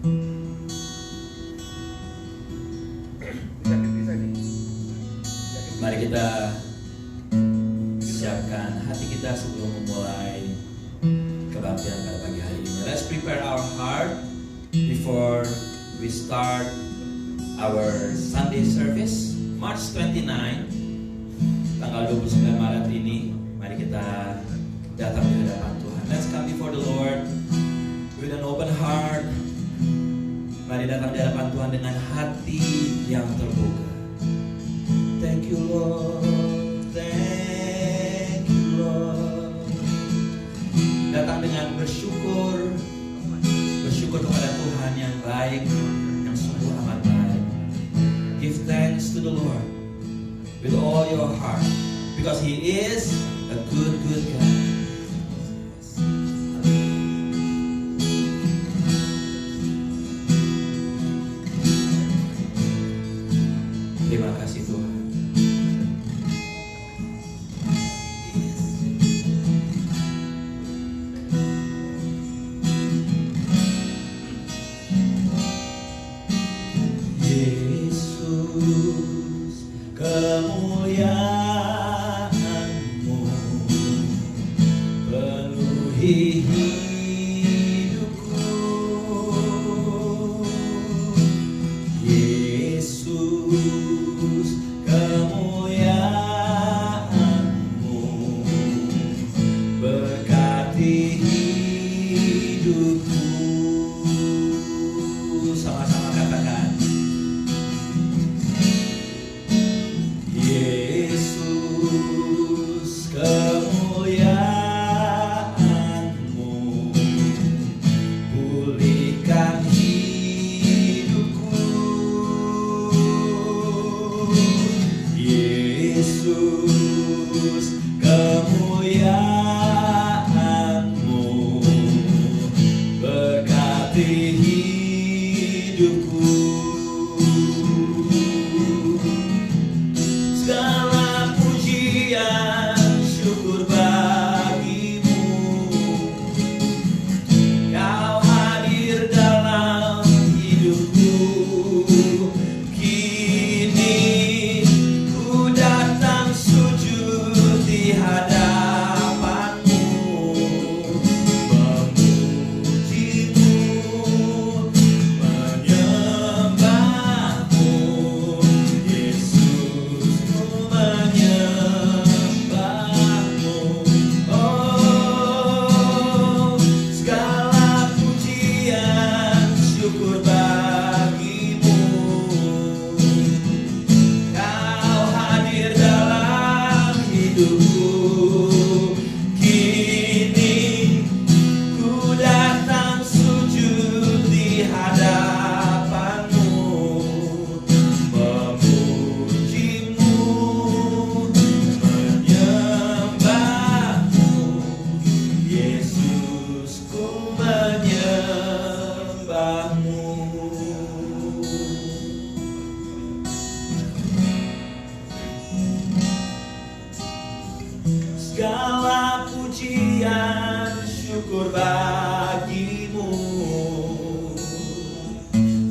Mari kita siapkan hati kita sebelum memulai kebaktian pada pagi hari ini. Let's prepare our heart before we start our Sunday service, March 29, tanggal 29 Maret ini. Mari kita datang di hadapan Tuhan. Let's come before the Lord with an open heart. Mari datang di hadapan Tuhan dengan hati yang terbuka. Thank you Lord, thank you Lord. Datang dengan bersyukur kepada Tuhan yang baik, yang sungguh amat baik. Give thanks to the Lord with all your heart, because He is a good God. Terima kasih Tuhan. Yesus, kemuliaan-Mu penuhi hidupku. Yesus, kemuliaan-Mu berkati hidupku. Sama-sama katakan. Yesus, kemuliaan-Mu pulihkan hidupku. Yesus, kemuliaan-Mu berkati hidupku. Segala pujian syukur bagimu, Kau hadir dalam hidupku. Kini ku datang sujud di hadapan-Mu, memuji-Mu, menyembah-Mu. Yesus, ku menyembah-Mu. Oh, segala pujian syukur bagimu. Kau hadir dalam hidupku. Kini ku datang sujud di hadapan-Mu, memuji-Mu, menyembah-Mu. Yesus, ku menyembah-Mu. Segala pujian syukur bagimu.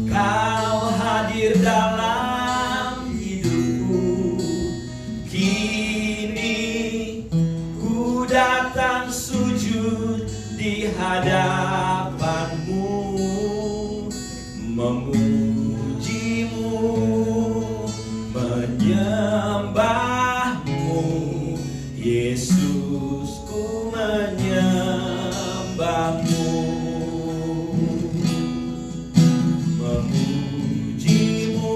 Kau hadir dalam hidupku. Kini ku datang sujud di hadapan-Mu, memuji-Mu, menyembah-Mu. Yesus, ku menyembah-Mu, memuji-Mu,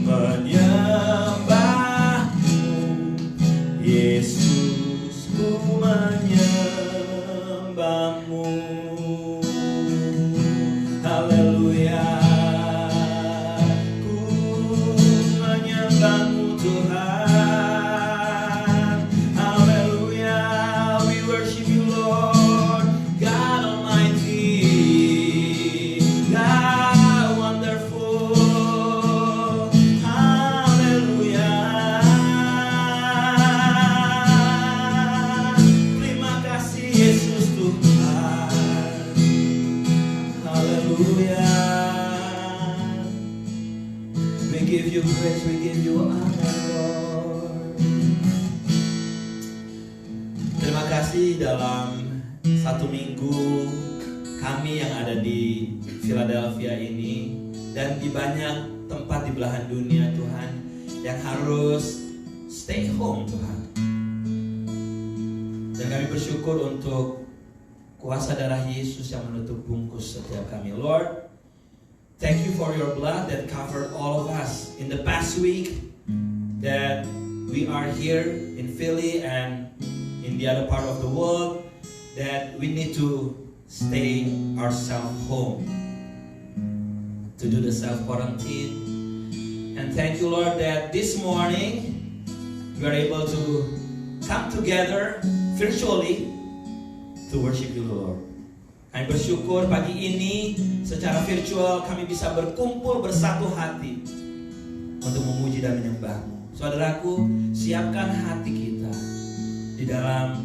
menyembah-Mu. Yesus, ku menyembah-Mu. Haleluya, ku menyembah-Mu Tuhan. Haleluya, we worship You Lord, God Almighty, God wonderful. Haleluya. Terima kasih Yesus Tuhan. give you praise, we give you honor, Lord. Terima kasih dalam satu minggu kami yang ada di Philadelphia ini dan di banyak tempat di belahan dunia, Tuhan, yang harus stay home, Tuhan. Dan kami bersyukur untuk kuasa darah Yesus yang menutup bungkus setiap kami. Lord, thank you for your blood that covered all of us in the past week, that we are here in Philly and in the other part of the world, that we need to stay ourselves home to do the self-quarantine. And thank you, Lord, that this morning we are able to come together virtually to worship you, Lord. Kami bersyukur pagi ini secara virtual kami bisa berkumpul bersatu hati untuk memuji dan menyembah-Mu. Saudaraku, siapkan hati kita di dalam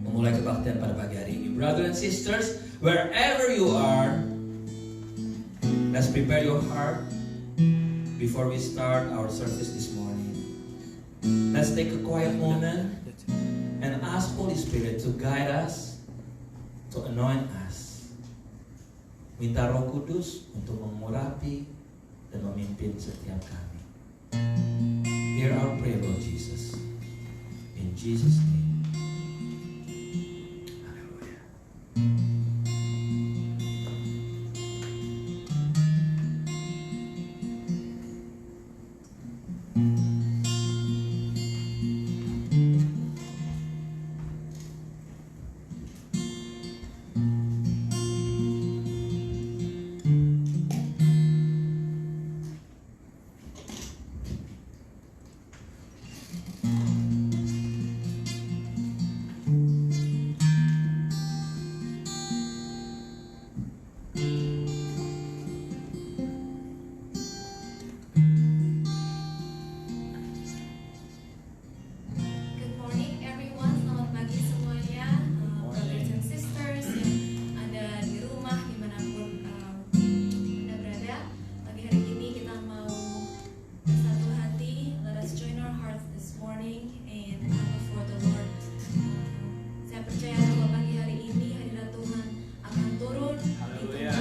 memulai kebaktian pada pagi hari ini. Brothers and sisters, wherever you are, let's prepare your heart before we start our service this morning. Let's take a quiet moment and ask Holy Spirit to guide us, to anoint us. Minta Roh Kudus untuk mengurapi dan memimpin setiap kami. Hear our prayer, Lord Jesus. In Jesus' name. Hallelujah.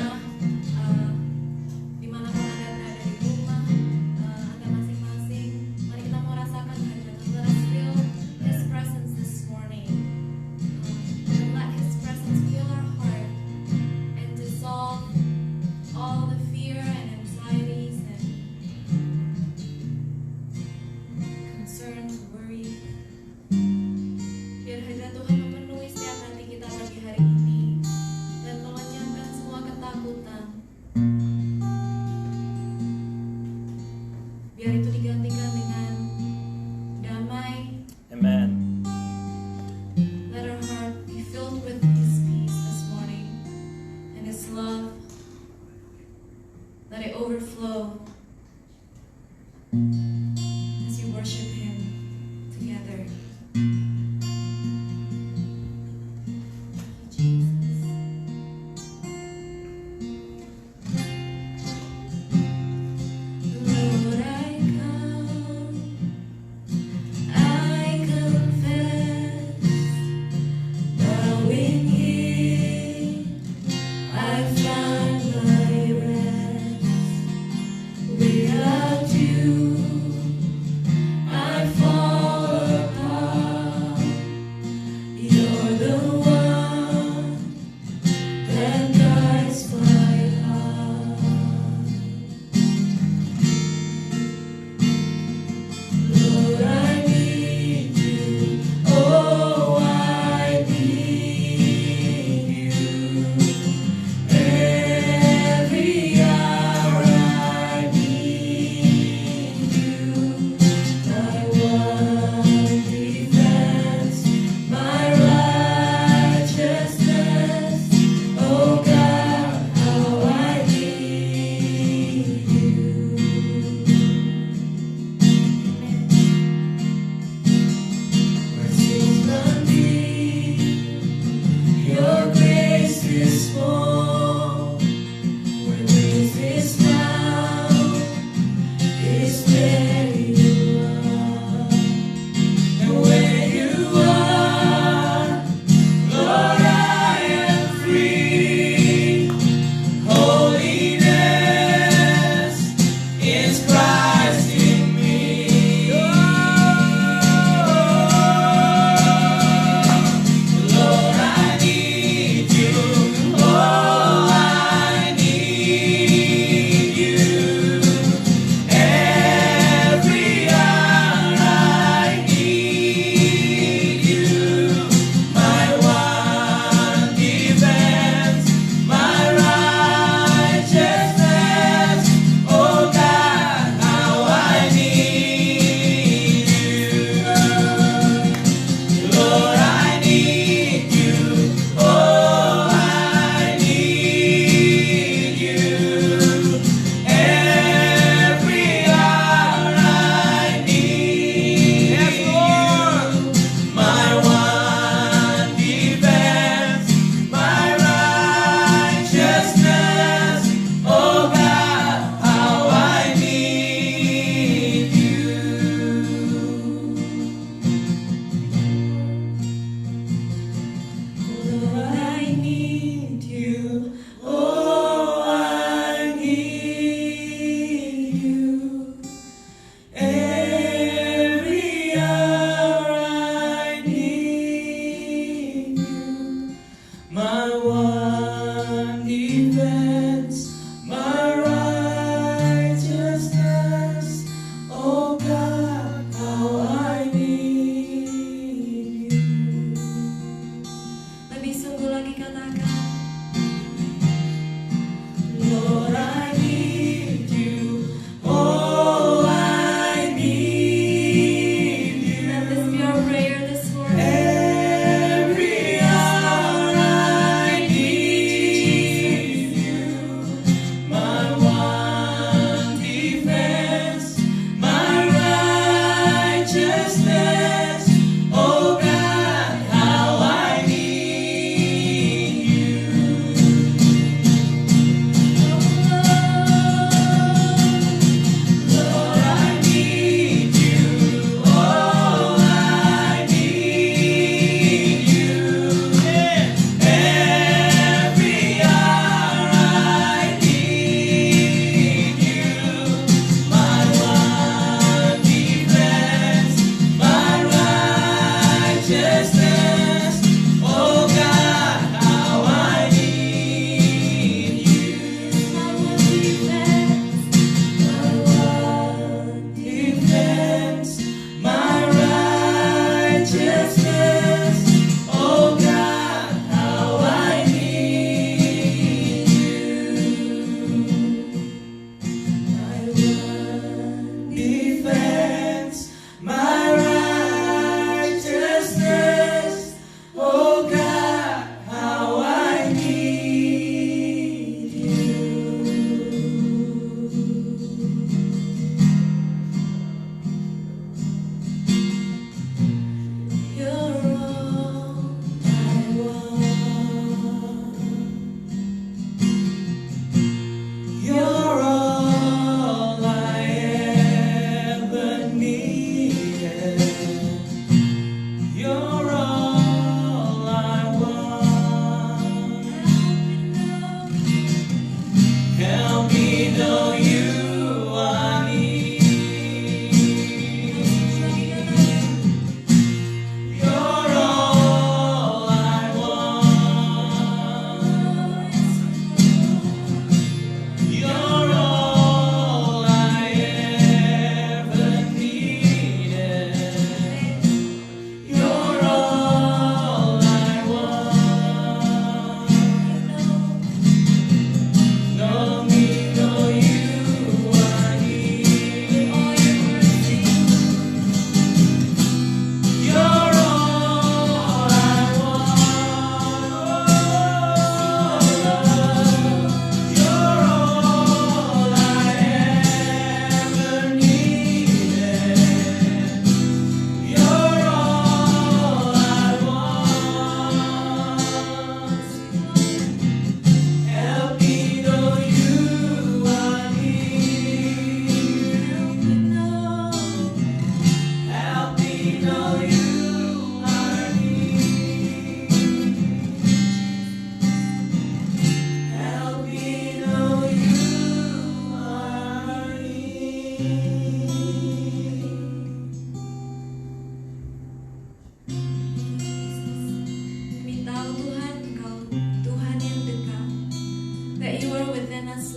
Without you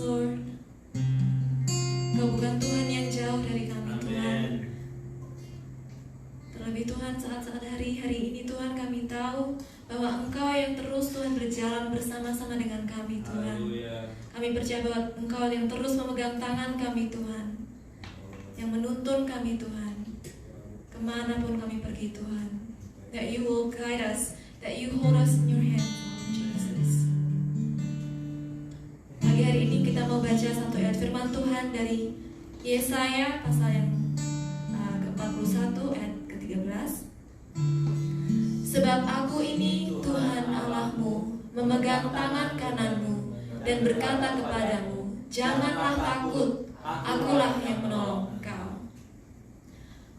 Lord. Kau bukan Tuhan yang jauh dari kami, Tuhan. Terlebih Tuhan, saat-saat hari-hari ini Tuhan, kami tahu bahwa Engkau yang terus Tuhan berjalan bersama-sama dengan kami, Tuhan. Kami percaya bahwa Engkau yang terus memegang tangan kami, Tuhan, yang menuntun kami, Tuhan, kemanapun kami pergi, Tuhan. That you will guide us, that you hold us in your hand, Lord Jesus. Pagi hari ini kita mau baca satu ayat firman Tuhan dari Yesaya pasal yang ke-41 ayat ke-13. Sebab aku ini Tuhan Allahmu, memegang tangan kananmu dan berkata kepadamu, janganlah takut, akulah yang menolong engkau.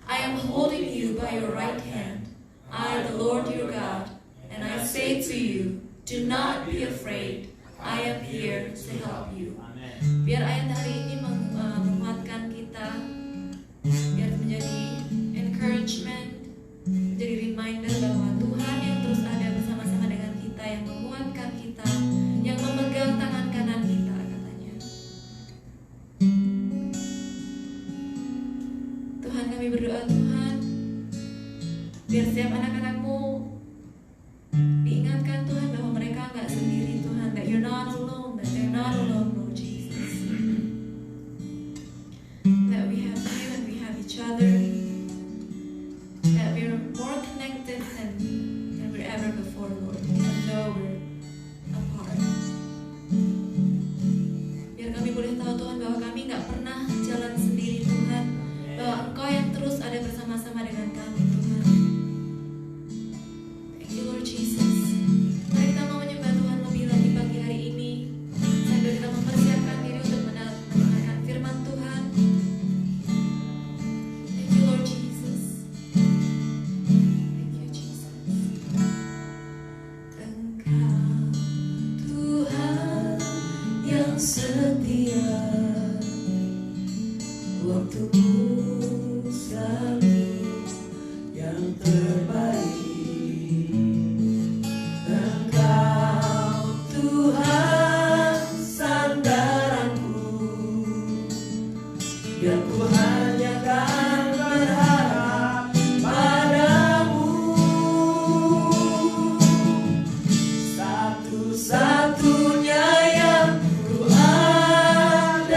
I am holding you by your right hand, I the Lord your God, and I say to you, do not be afraid, I am here to help you. Biar ayat hari ini menguatkan kita, biar menjadi encouragement, menjadi reminder bahwa Tuhan yang terus ada bersama-sama dengan kita, yang menguatkan kita, yang memegang tangan kanan kita, katanya. Tuhan, kami berdoa, Tuhan, biar setiap anak-anak-Mu diingatkan, Tuhan, bahwa mereka nggak sendiri, Tuhan, that you're not alone, that they're not alone, Lord Jesus. That we have you and we have each other, that we're more connected than we're ever before, Lord, even though we're apart. Biar kami boleh tahu, Tuhan, bahwa kami nggak pernah jalan sendiri, Tuhan, bahwa Engkau yang terus ada bersama-sama dengan kami, Tuhan. Thank you, Lord Jesus. Mari kita mau menyembah Tuhan lebih lagi pagi hari ini, sambil kita mempersiapkan diri untuk mendengarkan firman Tuhan. Thank you, Lord Jesus. Thank you, Jesus. Engkau Tuhan yang setia, waktumu selalu yang terbaik. Engkau Tuhan sandaranku, dan ku hanya kan berharap padamu. Satu-satunya yang ku andalkan,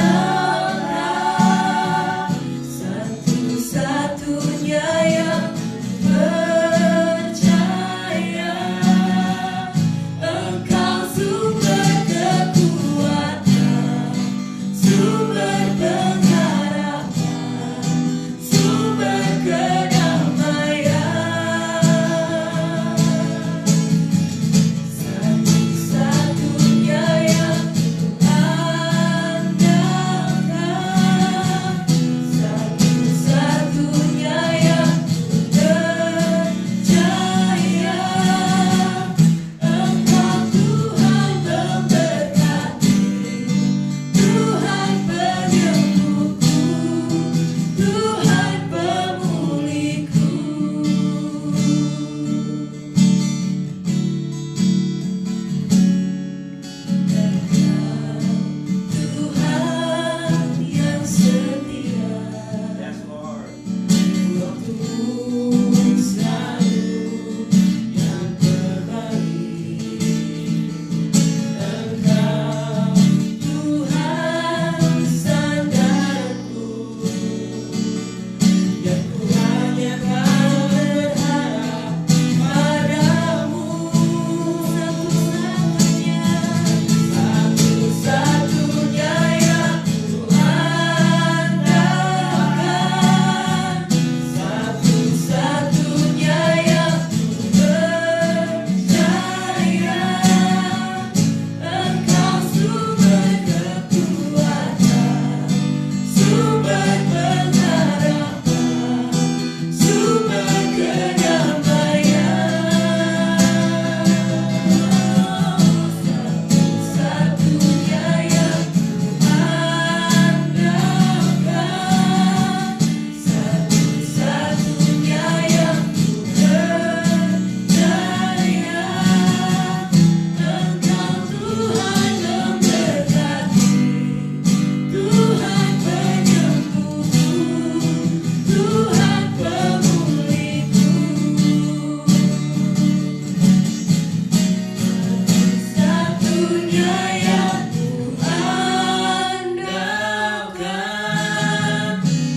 Satu-satunya yang kuandalkan,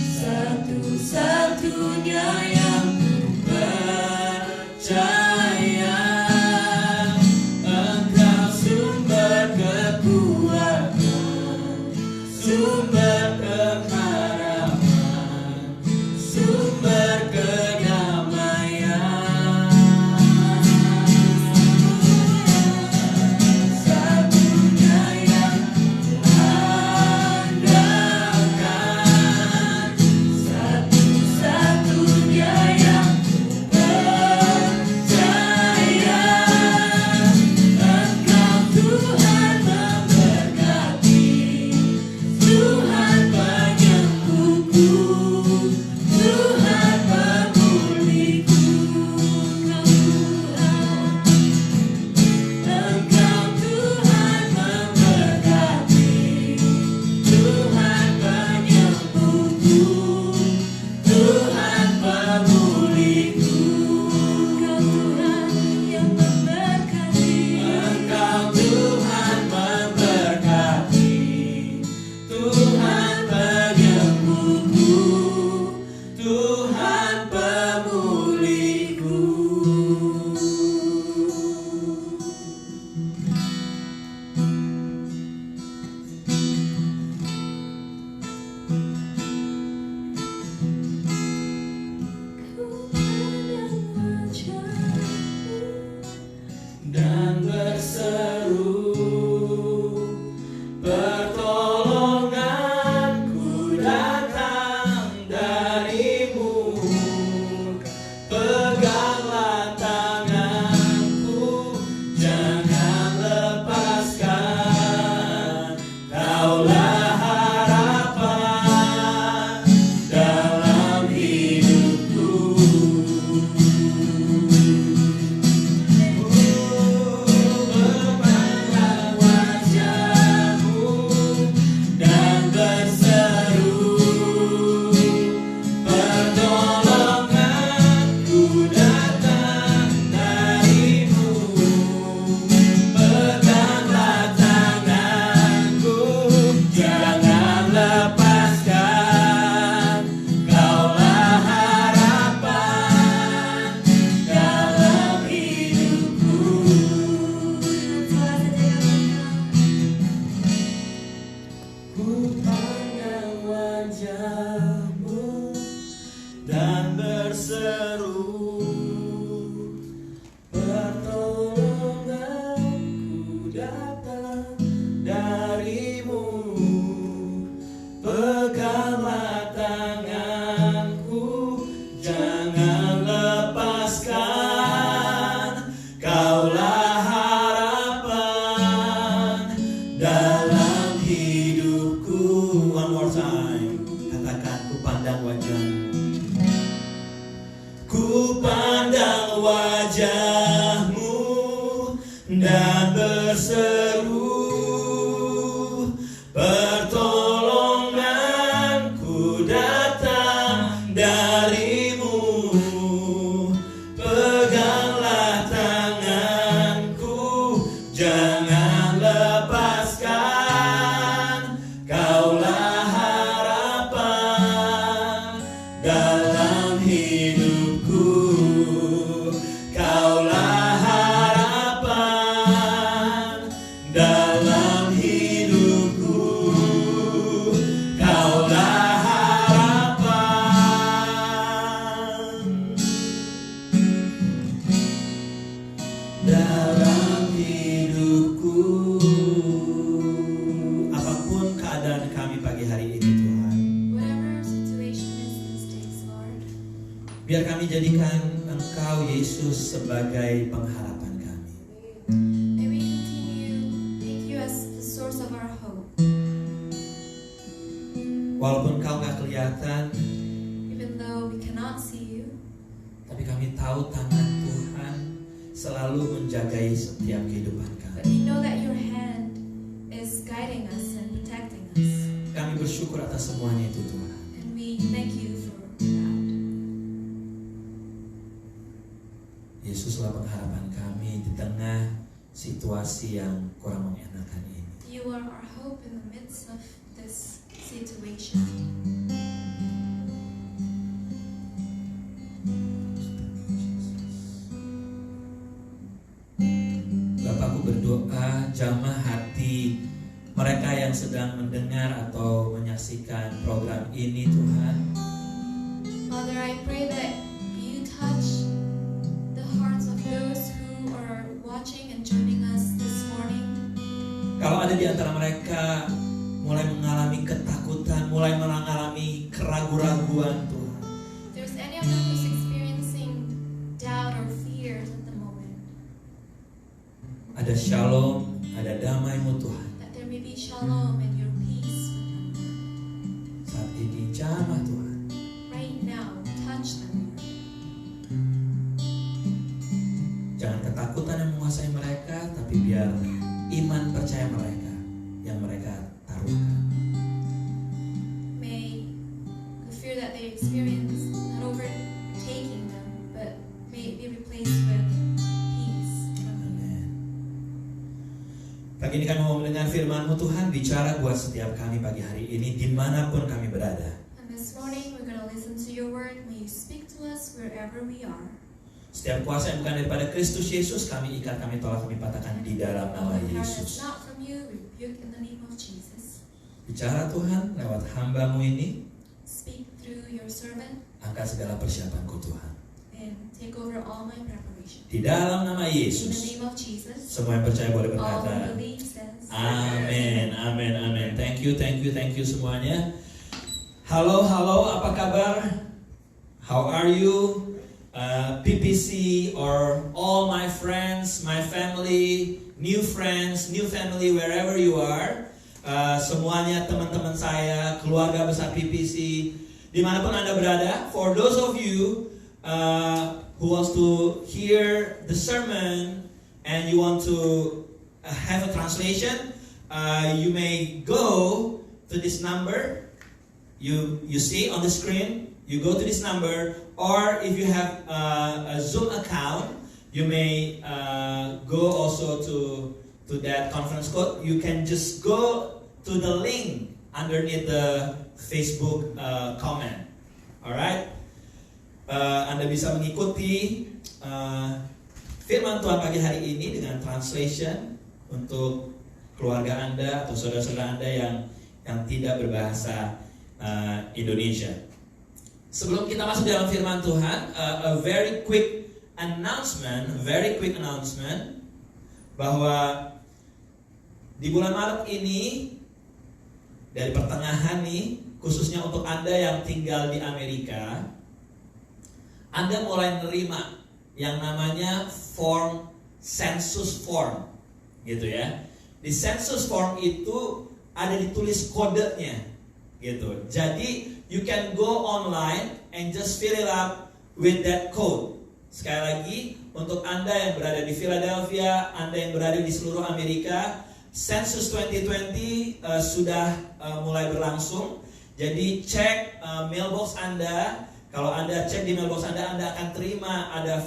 satu-satunya yang kupercaya. Engkau sumber kekuatan, sumber pengharapan, sumber kedamaian. Satunya yang kuandalkan, satu-satunya yang kupercaya. Engkau Tuhan memberkati, Tuhan penyembuhku, Tuhan pemulihku. Engkau Tuhan memberkati, Tuhan penyembuhku, Tuhan pemulihku. Engkau Tuhan yang memberkati, Engkau Tuhan memberkati, Tuhan penyembuhku, Tuhan pemulihku. Dan berseru, pertolonganku datang darimu. Peganglah tanganku, jangan lepaskan. Kaulah harapan dalam hidupku. Memandang wajahmu dan berseru, pertolonganku datang darimu. Peganglah tanganku, jangan lepaskan. Kaulah harapan dalam hidupku. Ku pandang wajahmu dan berseru, pertolonganku datang darimu. Peganglah tanganku, jangan lepaskan. Kaulah harapan dalam hidupku. One more time. Katakan, ku pandang wajahmu. Ku pandang wajahmu dan berseru, pertolonganku datang darimu. Peganglah tanganku, jangan lepaskan. Kaulah harapan dalam hidupku. Kaulah harapan dalam hidupku. Kaulah harapan dalam hidupku. Apapun keadaan kami pagi hari ini, Tuhan, Whatever our situation is these days, Lord, biar kami jadikan Engkau Yesus sebagai pengharapan kami. may we continue make you as the source of our hope. Walaupun Kau nggak kelihatan, Even though we cannot see you, tapi kami tahu tangan Tuhan selalu menjagai setiap kehidupan but kami. we know that your hand is guiding us and protecting us. Kami bersyukur atas semuanya itu, Tuhan. And we thank you for that. Yesuslah pengharapan kami di tengah situasi yang kurang mengenakan ini. You are our hope in the midst of this situation. Bapakku berdoa, jamah hati mereka yang sedang mendengar atau menyaksikan program ini, Tuhan. Father, I pray that you touch the hearts of those who are watching and joining us this morning. Kalau ada di antara mereka mulai mengalami ketakutan, mulai mengalami keraguan-raguan, Tuhan. If there's any of them who's experiencing doubt or fears at the moment, Ada shalom, ada damai-Mu, Tuhan. that there may be shalom and your peace with them. Saat ini jamah, Tuhan. Right now, touch them. Jangan ketakutan yang menguasai mereka, tapi biar iman percaya mereka yang mereka taruhkan. May the fear that they experience not overtaking them, but may it be replaced with peace. Amin. Pagi ini kami mau mendengar firman-Mu, Tuhan. Bicara buat setiap kami pagi hari ini, dimanapun kami berada. And this morning we're going to listen to your word. May you speak to us wherever we are. Setiap kuasa yang bukan daripada Kristus Yesus, kami ikat, kami tolak, kami patahkan di dalam nama All power that's Yesus. not from you, rebuke in the name of Jesus. Bicara Tuhan lewat hamba-Mu ini, Speak through your servant angkat segala persiapanku, Tuhan. and take over all my preparation. Di dalam nama In the Yesus, name of Jesus, semua yang percaya boleh all berkata, who believe says, amin, amin, amin. Thank you semuanya. Halo, apa kabar? How are you? PPC or all my friends, my family, new friends, new family, wherever you are. Semuanya teman-teman saya, keluarga besar PPC, dimanapun Anda berada. For those of you who wants to hear the sermon and you want to have a translation, you may go to this number. You see on the screen. You go to this number, or if you have a Zoom account, you may go also to that conference code. You can just go to the link underneath the Facebook comment. Alright, Anda bisa mengikuti firman Tuhan pagi hari ini dengan translation untuk keluarga Anda atau saudara-saudara Anda yang tidak berbahasa Indonesia. Sebelum kita masuk dalam firman Tuhan, a very quick announcement bahwa di bulan Maret ini, dari pertengahan nih, khususnya untuk Anda yang tinggal di Amerika, Anda mulai menerima yang namanya census form, gitu ya. Di census form itu ada ditulis kodenya, gitu. Jadi you can go online and just fill it up with that code. Sekali lagi, untuk Anda yang berada di Philadelphia, Anda yang berada di seluruh Amerika, Census 2020 sudah mulai berlangsung. Jadi cek mailbox Anda. Kalau Anda cek di mailbox Anda akan terima ada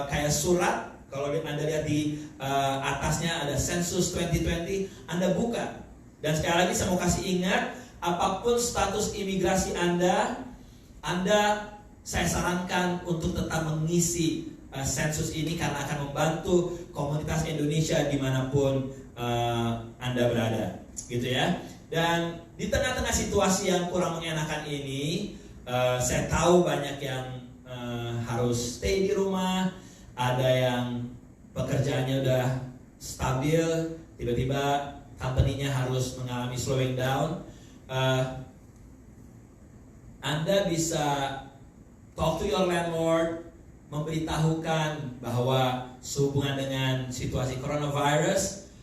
kayak surat. Kalau Anda lihat di atasnya ada Census 2020, Anda buka. Dan sekali lagi saya mau kasih ingat, apapun status imigrasi Anda saya sarankan untuk tetap mengisi sensus ini karena akan membantu komunitas Indonesia dimanapun Anda berada, gitu ya. Dan di tengah-tengah situasi yang kurang mengenakan ini, saya tahu banyak yang harus stay di rumah, ada yang pekerjaannya udah stabil, tiba-tiba company-nya harus mengalami slowing down. Anda bisa talk to your landlord, memberitahukan bahwa sehubungan dengan situasi coronavirus,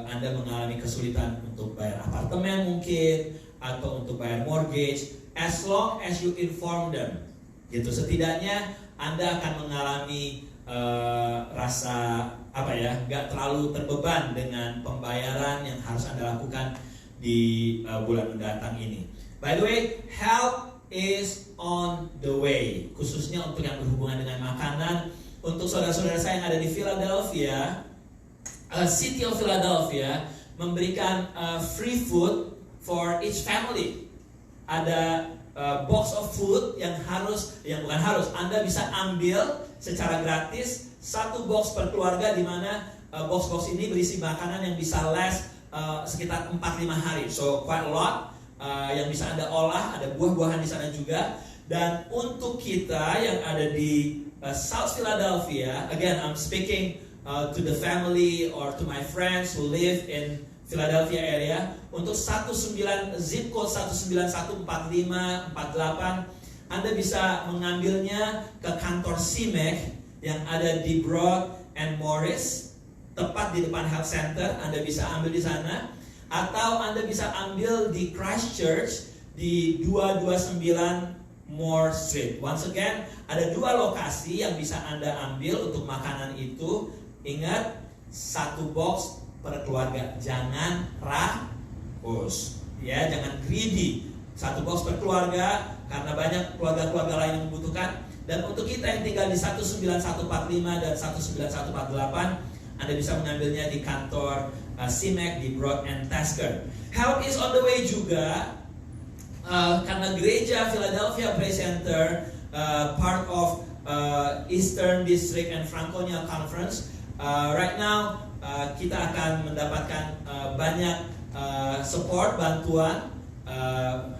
Anda mengalami kesulitan untuk bayar apartemen mungkin, atau untuk bayar mortgage, as long as you inform them, gitu. Setidaknya Anda akan mengalami rasa gak terlalu terbeban dengan pembayaran yang harus Anda lakukan di bulan mendatang ini. By the way, help is on the way, khususnya untuk yang berhubungan dengan makanan. Untuk saudara-saudara saya yang ada di Philadelphia, City of Philadelphia memberikan free food for each family. Ada box of food yang bukan harus, Anda bisa ambil secara gratis satu box per keluarga, di mana box-box ini berisi makanan yang bisa last sekitar 4-5 hari. So quite a lot yang bisa Anda olah, ada buah-buahan di sana juga. Dan untuk kita yang ada di South Philadelphia, again I'm speaking to the family or to my friends who live in Philadelphia area, untuk zip code 1914548, Anda bisa mengambilnya ke kantor CMEC yang ada di Broad and Morris, tepat di depan Health Center. Anda bisa ambil di sana, atau Anda bisa ambil di Christchurch di 229 Moore Street. Once again, ada 2 lokasi yang bisa Anda ambil untuk makanan itu. Ingat, 1 box per keluarga, jangan rakus, ya, jangan greedy. 1 box per keluarga, karena banyak keluarga-keluarga lain yang membutuhkan. Dan untuk kita yang tinggal di 19145 dan 19148, Anda bisa mengambilnya di kantor CMEC di Broad and Tasker. Help is on the way juga, karena gereja Philadelphia Praise Center, part of Eastern District and Franconia Conference, right now kita akan mendapatkan banyak support, bantuan.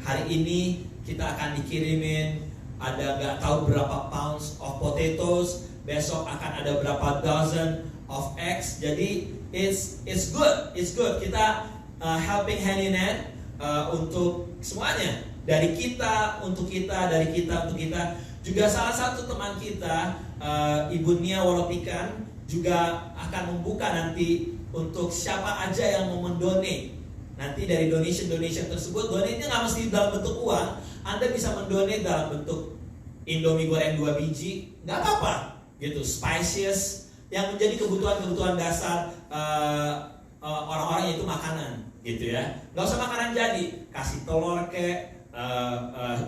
Hari ini kita akan dikirimin ada nggak tahu berapa pounds of potatoes, besok akan ada berapa dozen of eggs. Jadi it's good. Kita helping hand in hand untuk semuanya, dari kita untuk kita, dari kita untuk kita. Juga salah satu teman kita, Ibu Nia Wolopikan, juga akan membuka nanti untuk siapa aja yang mau mendonate. Nanti dari donation tersebut, donate-nya nggak mesti dalam bentuk uang. Anda bisa mendonate dalam bentuk Indomie goreng 2 biji, nggak apa-apa, gitu. Spices yang menjadi kebutuhan dasar orang-orang, yaitu makanan, gitu ya. Nggak usah makanan jadi, kasih telur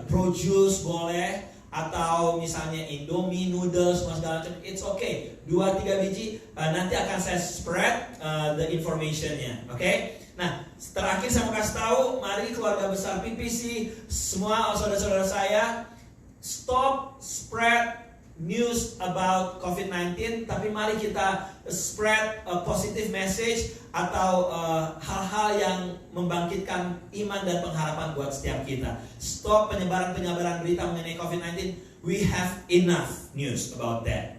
produce boleh, atau misalnya Indomie, noodles, segala macam, it's okay. 2-3 biji, nanti akan saya spread the information-nya, oke? Nah, terakhir saya mau kasih tahu, mari keluarga besar PPC, semua saudara-saudara saya, stop spread news about COVID-19, tapi mari kita spread a positive message atau hal-hal yang membangkitkan iman dan pengharapan buat setiap kita. Stop penyebaran berita mengenai COVID-19. We have enough news about that,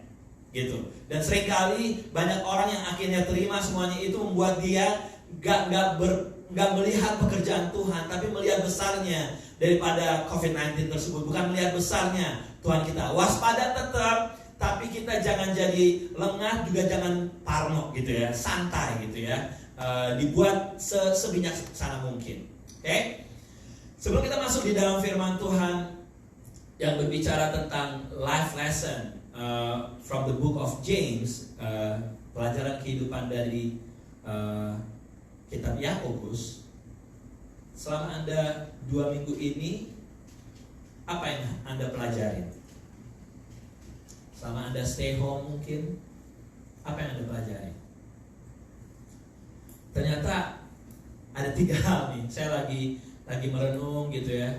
gitu. Dan seringkali banyak orang yang akhirnya terima semuanya itu membuat dia gak melihat pekerjaan Tuhan, tapi melihat besarnya daripada COVID-19 tersebut. Bukan melihat besarnya Tuhan kita. Waspada tetap, tapi kita jangan jadi lengah, juga jangan parno gitu ya, santai gitu ya. Dibuat sebijaksana mungkin. Oke? Sebelum kita masuk di dalam firman Tuhan yang berbicara tentang life lesson from the book of James, pelajaran kehidupan dari kitab Yakobus, selama Anda 2 minggu ini, apa yang Anda pelajarin? Selama Anda stay home mungkin, apa yang Anda pelajari? Ternyata ada 3 hal nih. Saya lagi merenung gitu ya.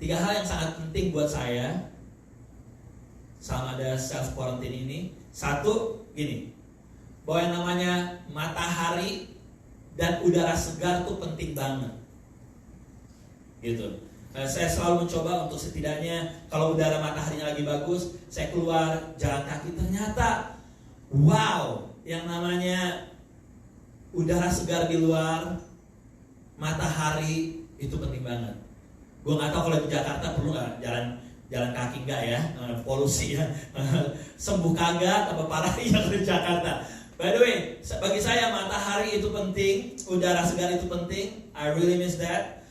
3 hal yang sangat penting buat saya selama ada self quarantine ini. 1, gini, bahwa yang namanya matahari dan udara segar tuh penting banget, gitu. Saya selalu mencoba untuk setidaknya kalau udara mataharinya lagi bagus, saya keluar jalan kaki. Ternyata wow, yang namanya udara segar di luar, matahari, itu penting banget. Gue nggak tahu kalau di Jakarta perlu nggak jalan kaki nggak ya, polusi ya, sembuh kagak apa parah yang di Jakarta. By the way, bagi saya matahari itu penting, udara segar itu penting. I really miss that.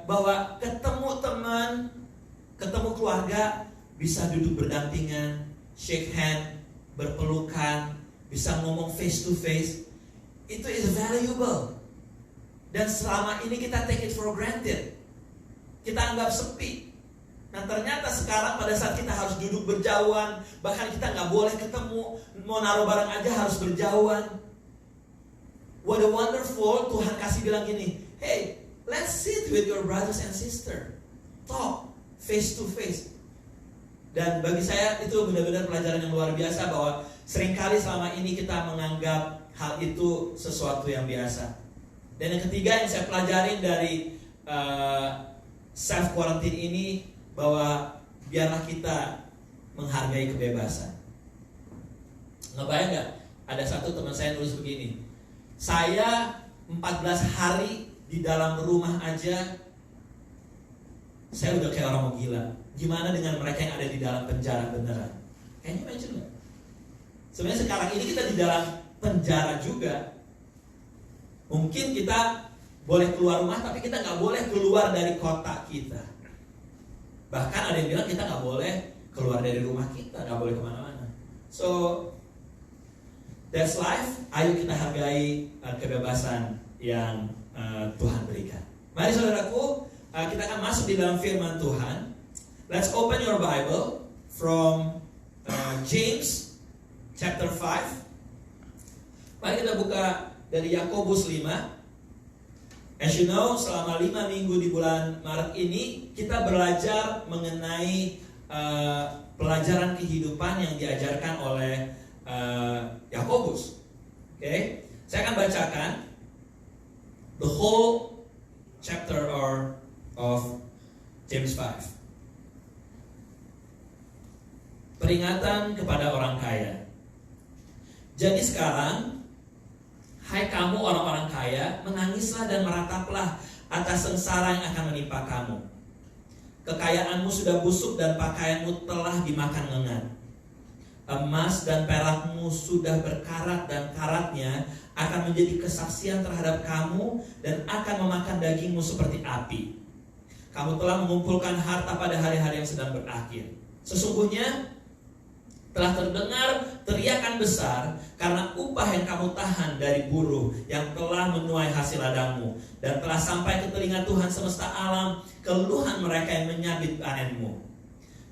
Bahwa ketemu teman, ketemu keluarga, bisa duduk berdampingan, shake hand, berpelukan, bisa ngomong face to face, itu is valuable. Dan selama ini kita take it for granted, kita anggap sepi. Nah ternyata sekarang pada saat kita harus duduk berjauhan, bahkan kita nggak boleh ketemu, mau naruh barang aja harus berjauhan, what a wonderful, Tuhan kasih bilang gini, hey, let's sit with your brothers and sister, talk face to face. Dan bagi saya itu benar-benar pelajaran yang luar biasa, bahwa seringkali selama ini kita menganggap hal itu sesuatu yang biasa. Dan yang ketiga yang saya pelajarin dari self quarantine ini, bahwa biarlah kita menghargai kebebasan. Ngebayang gak? Ada satu teman saya nulis begini, saya 14 hari di dalam rumah aja saya udah kayak orang mau gila. Gimana dengan mereka yang ada di dalam penjara beneran? Kayaknya imagine gak? Sebenarnya sekarang ini kita di dalam penjara juga. Mungkin kita boleh keluar rumah, tapi kita gak boleh keluar dari kota kita. Bahkan ada yang bilang kita gak boleh keluar dari rumah kita, gak boleh kemana-mana. So that's life. Ayo kita hargai kebebasan yang Tuhan berikan. Mari saudaraku, kita akan masuk di dalam firman Tuhan. Let's open your Bible from James chapter 5. Mari kita buka dari Yakobus 5. As you know, selama 5 minggu di bulan Maret ini kita belajar mengenai pelajaran kehidupan yang diajarkan oleh Yakobus. Okay? Saya akan bacakan the whole chapter of James 5. Peringatan kepada orang kaya. Jadi sekarang, hai kamu orang-orang kaya, menangislah dan merataplah atas sengsara yang akan menimpa kamu. Kekayaanmu sudah busuk dan pakaianmu telah dimakan ngengat. Emas dan perakmu sudah berkarat dan karatnya akan menjadi kesaksian terhadap kamu dan akan memakan dagingmu seperti api. Kamu telah mengumpulkan harta pada hari-hari yang sedang berakhir. Sesungguhnya telah terdengar teriakan besar karena upah yang kamu tahan dari buruh yang telah menuai hasil ladangmu, dan telah sampai ke telinga Tuhan semesta alam keluhan mereka yang menyabit panenmu.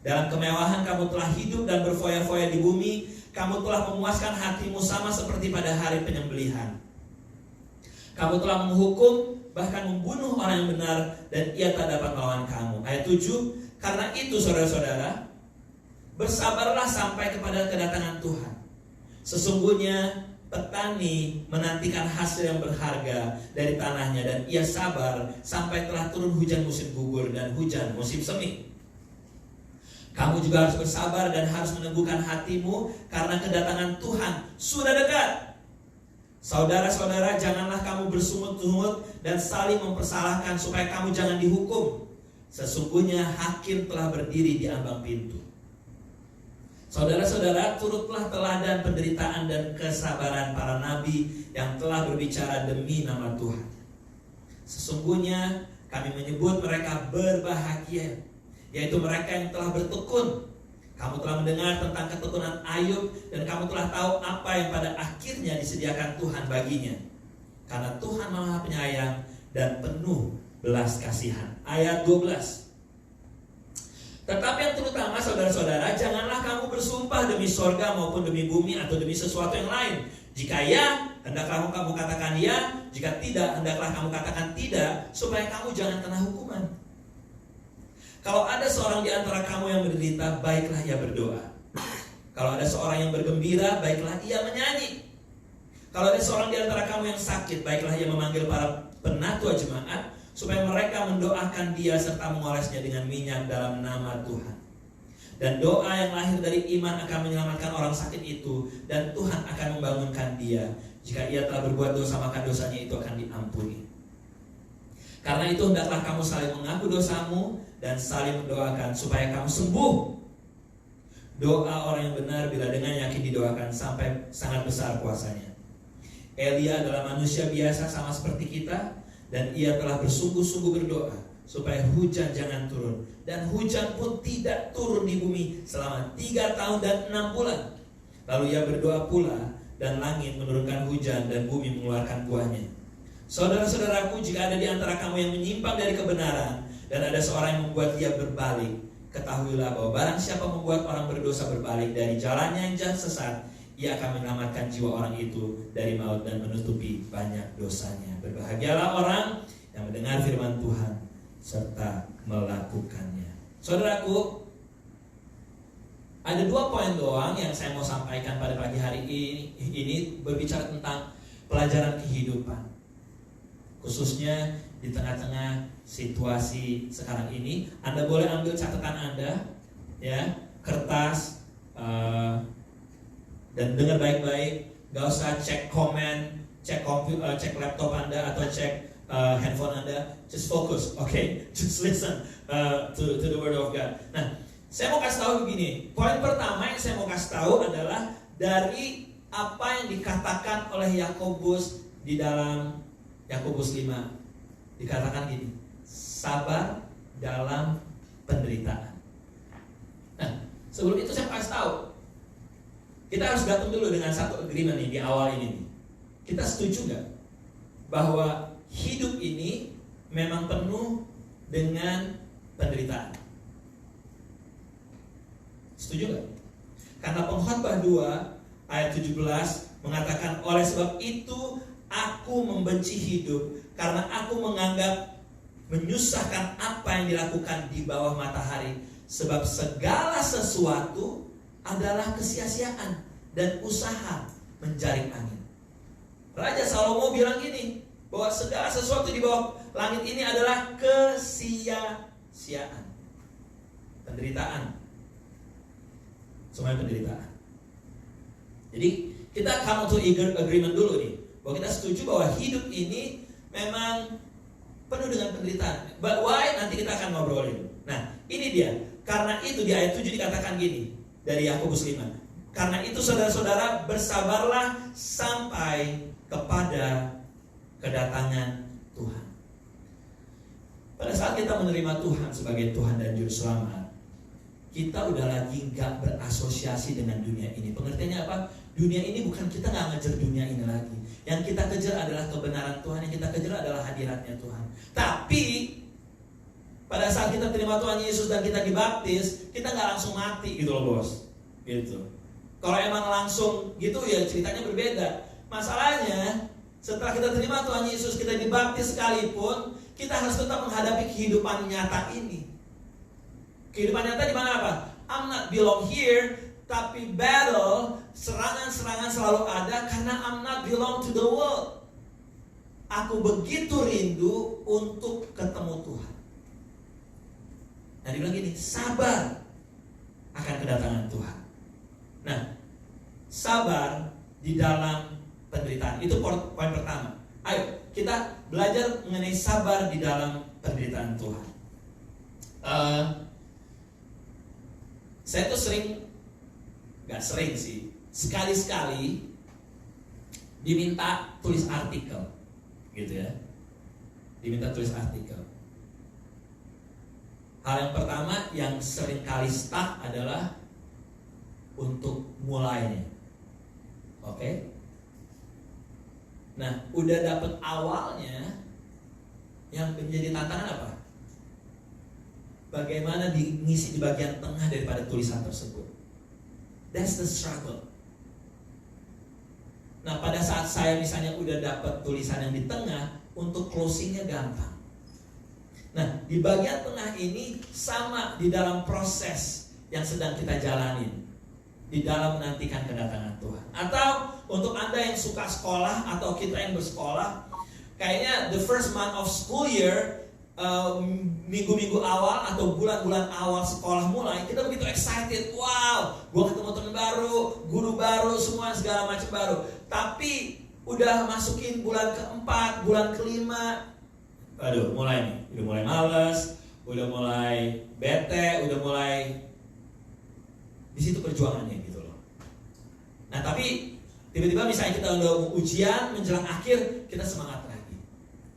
Dalam kemewahan kamu telah hidup dan berfoya-foya di bumi. Kamu telah memuaskan hatimu sama seperti pada hari penyembelihan. Kamu telah menghukum, bahkan membunuh orang yang benar, dan ia tak dapat melawan kamu. Ayat 7. Karena itu saudara-saudara, bersabarlah sampai kepada kedatangan Tuhan. Sesungguhnya petani menantikan hasil yang berharga dari tanahnya, dan ia sabar sampai telah turun hujan musim gugur dan hujan musim semi. Kamu juga harus bersabar dan harus meneguhkan hatimu, karena kedatangan Tuhan sudah dekat. Saudara-saudara, janganlah kamu bersungut-sungut dan saling mempersalahkan, supaya kamu jangan dihukum. Sesungguhnya hakim telah berdiri di ambang pintu. Saudara-saudara, turutlah teladan penderitaan dan kesabaran para nabi yang telah berbicara demi nama Tuhan. Sesungguhnya kami menyebut mereka berbahagia, yaitu mereka yang telah bertekun. Kamu telah mendengar tentang ketekunan Ayub, dan kamu telah tahu apa yang pada akhirnya disediakan Tuhan baginya. Karena Tuhan Maha Penyayang dan penuh belas kasihan. Ayat 12. Tetapi yang terutama saudara-saudara, janganlah kamu bersumpah demi sorga maupun demi bumi atau demi sesuatu yang lain. Jika ya, hendaklah kamu katakan ya. Jika tidak, hendaklah kamu katakan tidak, supaya kamu jangan kena hukuman. Kalau ada seorang di antara kamu yang menderita, baiklah ia berdoa. Kalau ada seorang yang bergembira, baiklah ia menyanyi. Kalau ada seorang di antara kamu yang sakit, baiklah ia memanggil para penatua jemaat, supaya mereka mendoakan dia serta mengolesnya dengan minyak dalam nama Tuhan. Dan doa yang lahir dari iman akan menyelamatkan orang sakit itu, dan Tuhan akan membangunkan dia. Jika ia telah berbuat dosa, maka dosanya itu akan diampuni. Karena itu hendaklah kamu saling mengaku dosamu dan saling mendoakan supaya kamu sembuh. Doa orang yang benar bila dengan yakin didoakan sampai sangat besar kuasanya. Elia adalah manusia biasa sama seperti kita, dan ia telah bersungguh-sungguh berdoa supaya hujan jangan turun, dan hujan pun tidak turun di bumi selama 3 tahun dan 6 bulan. Lalu ia berdoa pula, dan langit menurunkan hujan dan bumi mengeluarkan buahnya. Saudara-saudaraku, jika ada di antara kamu yang menyimpang dari kebenaran, dan ada seorang yang membuat dia berbalik, ketahuilah bahwa barang siapa membuat orang berdosa berbalik dari jalannya yang jahat sesat, Ia akan menyelamatkan jiwa orang itu dari maut dan menutupi banyak dosanya. Berbahagialah orang yang mendengar firman Tuhan serta melakukannya. Saudaraku, ada 2 poin doang yang saya mau sampaikan pada pagi hari ini berbicara tentang pelajaran kehidupan. Khususnya di tengah-tengah situasi sekarang ini, Anda boleh ambil catatan Anda, ya, kertas, dan dengar baik-baik. Gak usah cek komen, cek komputer, cek laptop Anda atau cek handphone Anda. Just focus, okay? Just listen to the word of God. Nah, saya mau kasih tahu begini. Poin pertama yang saya mau kasih tahu adalah dari apa yang dikatakan oleh Yakobus di dalam Yakobus 5. Dikatakan gini, sabar dalam penderitaan. Nah, sebelum itu saya kasih tahu, kita harus gabung dulu dengan satu agreement nih di awal ini nih. Kita setuju nggak bahwa hidup ini memang penuh dengan penderitaan? Setuju nggak? Karena Pengkhotbah 2 ayat 17 mengatakan, oleh sebab itu aku membenci hidup karena aku menganggap menyusahkan apa yang dilakukan di bawah matahari, sebab segala sesuatu adalah kesia-siaan dan usaha menjaring angin. Raja Salomo bilang gini, bahwa segala sesuatu di bawah langit ini adalah kesia-siaan, penderitaan, semuanya penderitaan. Jadi kita come to agreement dulu nih, bahwa kita setuju bahwa hidup ini memang penuh dengan penderitaan. But why? Nanti kita akan ngobrolin. Nah, ini dia. Karena itu di ayat 7 dikatakan gini dari Yakobus 5. Karena itu saudara-saudara, bersabarlah sampai kepada kedatangan Tuhan. Pada saat kita menerima Tuhan sebagai Tuhan dan Juru Selamat, kita udah lagi gak berasosiasi dengan dunia ini. Pengertiannya apa? Dunia ini bukan, kita gak ngejar dunia ini lagi. Yang kita kejar adalah kebenaran Tuhan, yang kita kejar adalah hadiratnya Tuhan. Tapi pada saat kita terima Tuhan Yesus dan kita dibaptis, kita gak langsung mati gitu loh bos. Gitu. Kalau emang langsung gitu ya ceritanya berbeda. Masalahnya setelah kita terima Tuhan Yesus, kita dibaptis sekalipun, kita harus tetap menghadapi kehidupan nyata ini. Kehidupan nyata di mana apa? I'm not belong here, tapi battle, serangan-serangan selalu ada karena I'm not belong to the world. Aku begitu rindu untuk ketemu Tuhan. Nah, dibilang gini, sabar akan kedatangan Tuhan. Nah, sabar di dalam penderitaan. Itu poin pertama. Ayo, kita belajar mengenai sabar di dalam penderitaan Tuhan. Saya tuh gak sering sih, sekali-sekali diminta tulis artikel, gitu ya. Diminta tulis artikel. Hal yang pertama yang sering kali stuck adalah untuk mulainya. Oke? Nah, udah dapet awalnya, yang menjadi tantangan apa? Bagaimana ngisi di bagian tengah daripada tulisan tersebut. That's the struggle. Nah, pada saat saya misalnya udah dapat tulisan yang di tengah, untuk closingnya gampang. Nah, di bagian tengah ini sama di dalam proses yang sedang kita jalanin, di dalam menantikan kedatangan Tuhan. Atau untuk Anda yang suka sekolah atau kita yang bersekolah, kayaknya the first month of school year, minggu-minggu awal atau bulan-bulan awal sekolah mulai, kita begitu excited. Wow, gue ketemu teman baru, guru baru, semua segala macam baru. Tapi udah masukin bulan keempat, bulan kelima, aduh mulai nih, udah mulai males, udah mulai bete, udah mulai di situ perjuangannya gitu loh. Nah, tapi tiba-tiba misalnya kita udah ujian menjelang akhir, kita semangat lagi.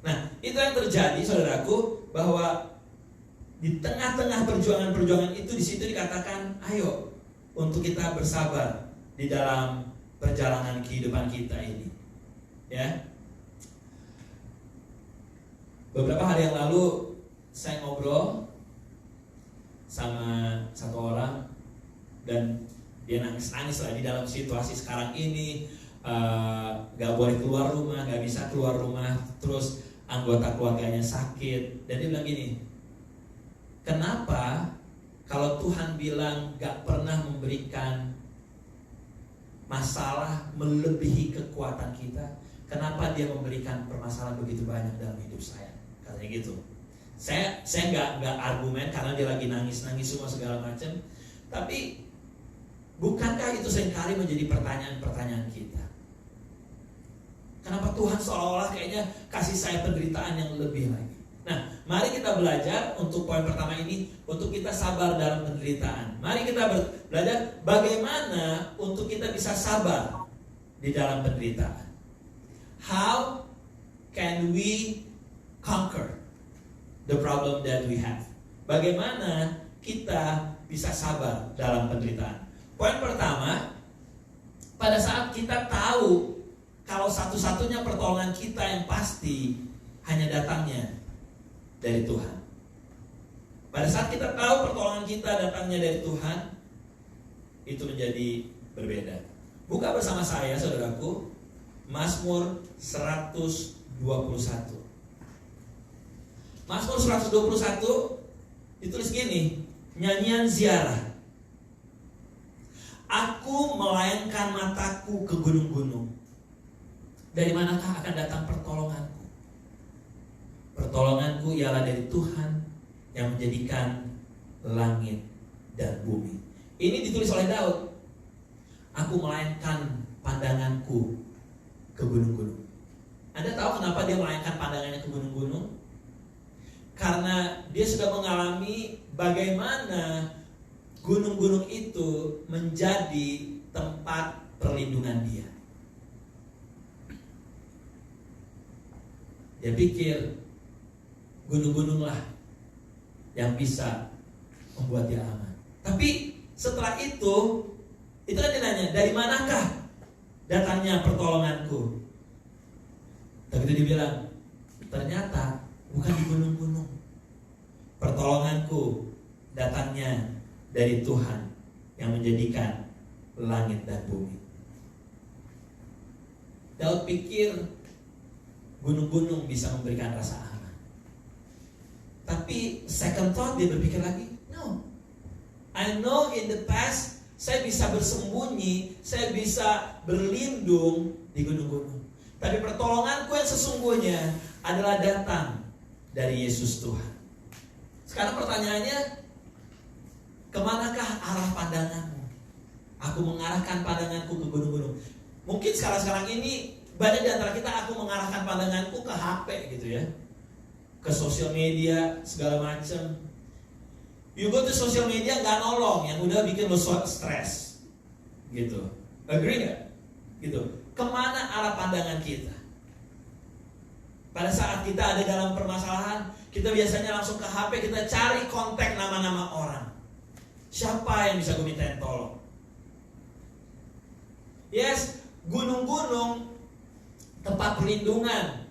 Nah, itu yang terjadi saudaraku, bahwa di tengah-tengah perjuangan-perjuangan itu, di situ dikatakan, ayo untuk kita bersabar di dalam perjalanan kehidupan kita ini. Ya. Beberapa hari yang lalu saya ngobrol sama satu orang dan dia nangis nangis lah di dalam situasi sekarang ini. Gak boleh keluar rumah, gak bisa keluar rumah, terus anggota keluarganya sakit. Dan dia bilang gini, kenapa kalau Tuhan bilang gak pernah memberikan masalah melebihi kekuatan kita, kenapa dia memberikan permasalahan begitu banyak dalam hidup saya? Katanya gitu. Saya nggak argumen karena dia lagi nangis semua segala macam. Tapi bukankah itu seringkali menjadi pertanyaan kita? Kenapa Tuhan seolah-olah kayaknya kasih saya penderitaan yang lebih lagi? Nah, mari kita belajar untuk poin pertama ini, untuk kita sabar dalam penderitaan. Mari kita belajar bagaimana untuk kita bisa sabar di dalam penderitaan. How can we conquer the problem that we have? Bagaimana kita bisa sabar dalam penderitaan? Poin pertama, pada saat kita tahu kalau satu-satunya pertolongan kita yang pasti hanya datangnya dari Tuhan. Pada saat kita tahu pertolongan kita datangnya dari Tuhan, itu menjadi berbeda. Buka bersama saya, saudaraku, Mazmur 121. Mazmur 121 ditulis gini, nyanyian ziarah. Aku melayangkan mataku ke gunung-gunung. Dari manakah akan datang pertolonganku? Pertolonganku ialah dari Tuhan yang menjadikan langit dan bumi. Ini ditulis oleh Daud. Aku melayangkan pandanganku ke gunung-gunung. Anda tahu kenapa dia melayangkan pandangannya ke gunung-gunung? Karena dia sudah mengalami bagaimana gunung-gunung itu menjadi tempat perlindungan dia. Dia pikir gunung-gununglah yang bisa membuat dia aman. Tapi setelah itu kan dia nanya, dari manakah datangnya pertolonganku? Tapi itu dia bilang, ternyata bukan di gunung-gunung. Pertolonganku datangnya dari Tuhan yang menjadikan langit dan bumi. Daud pikir gunung-gunung bisa memberikan rasa aman. Tapi second thought dia berpikir lagi, no. I know in the past saya bisa bersembunyi, saya bisa berlindung di gunung-gunung. Tapi pertolonganku yang sesungguhnya adalah datang dari Yesus Tuhan. Sekarang pertanyaannya, kemanakah arah pandanganmu? Aku mengarahkan pandanganku ke gunung-gunung. Mungkin sekarang ini banyak di antara kita, aku mengarahkan pandanganku ke HP gitu ya, ke sosial media segala macam. You go to social media nggak nolong, yang udah bikin lo stres, gitu. Agree nggak? Gitu. Kemana arah pandangan kita? Pada saat kita ada dalam permasalahan, kita biasanya langsung ke HP, kita cari kontak nama-nama orang. Siapa yang bisa gue mintain tolong? Yes, gunung-gunung tempat perlindungan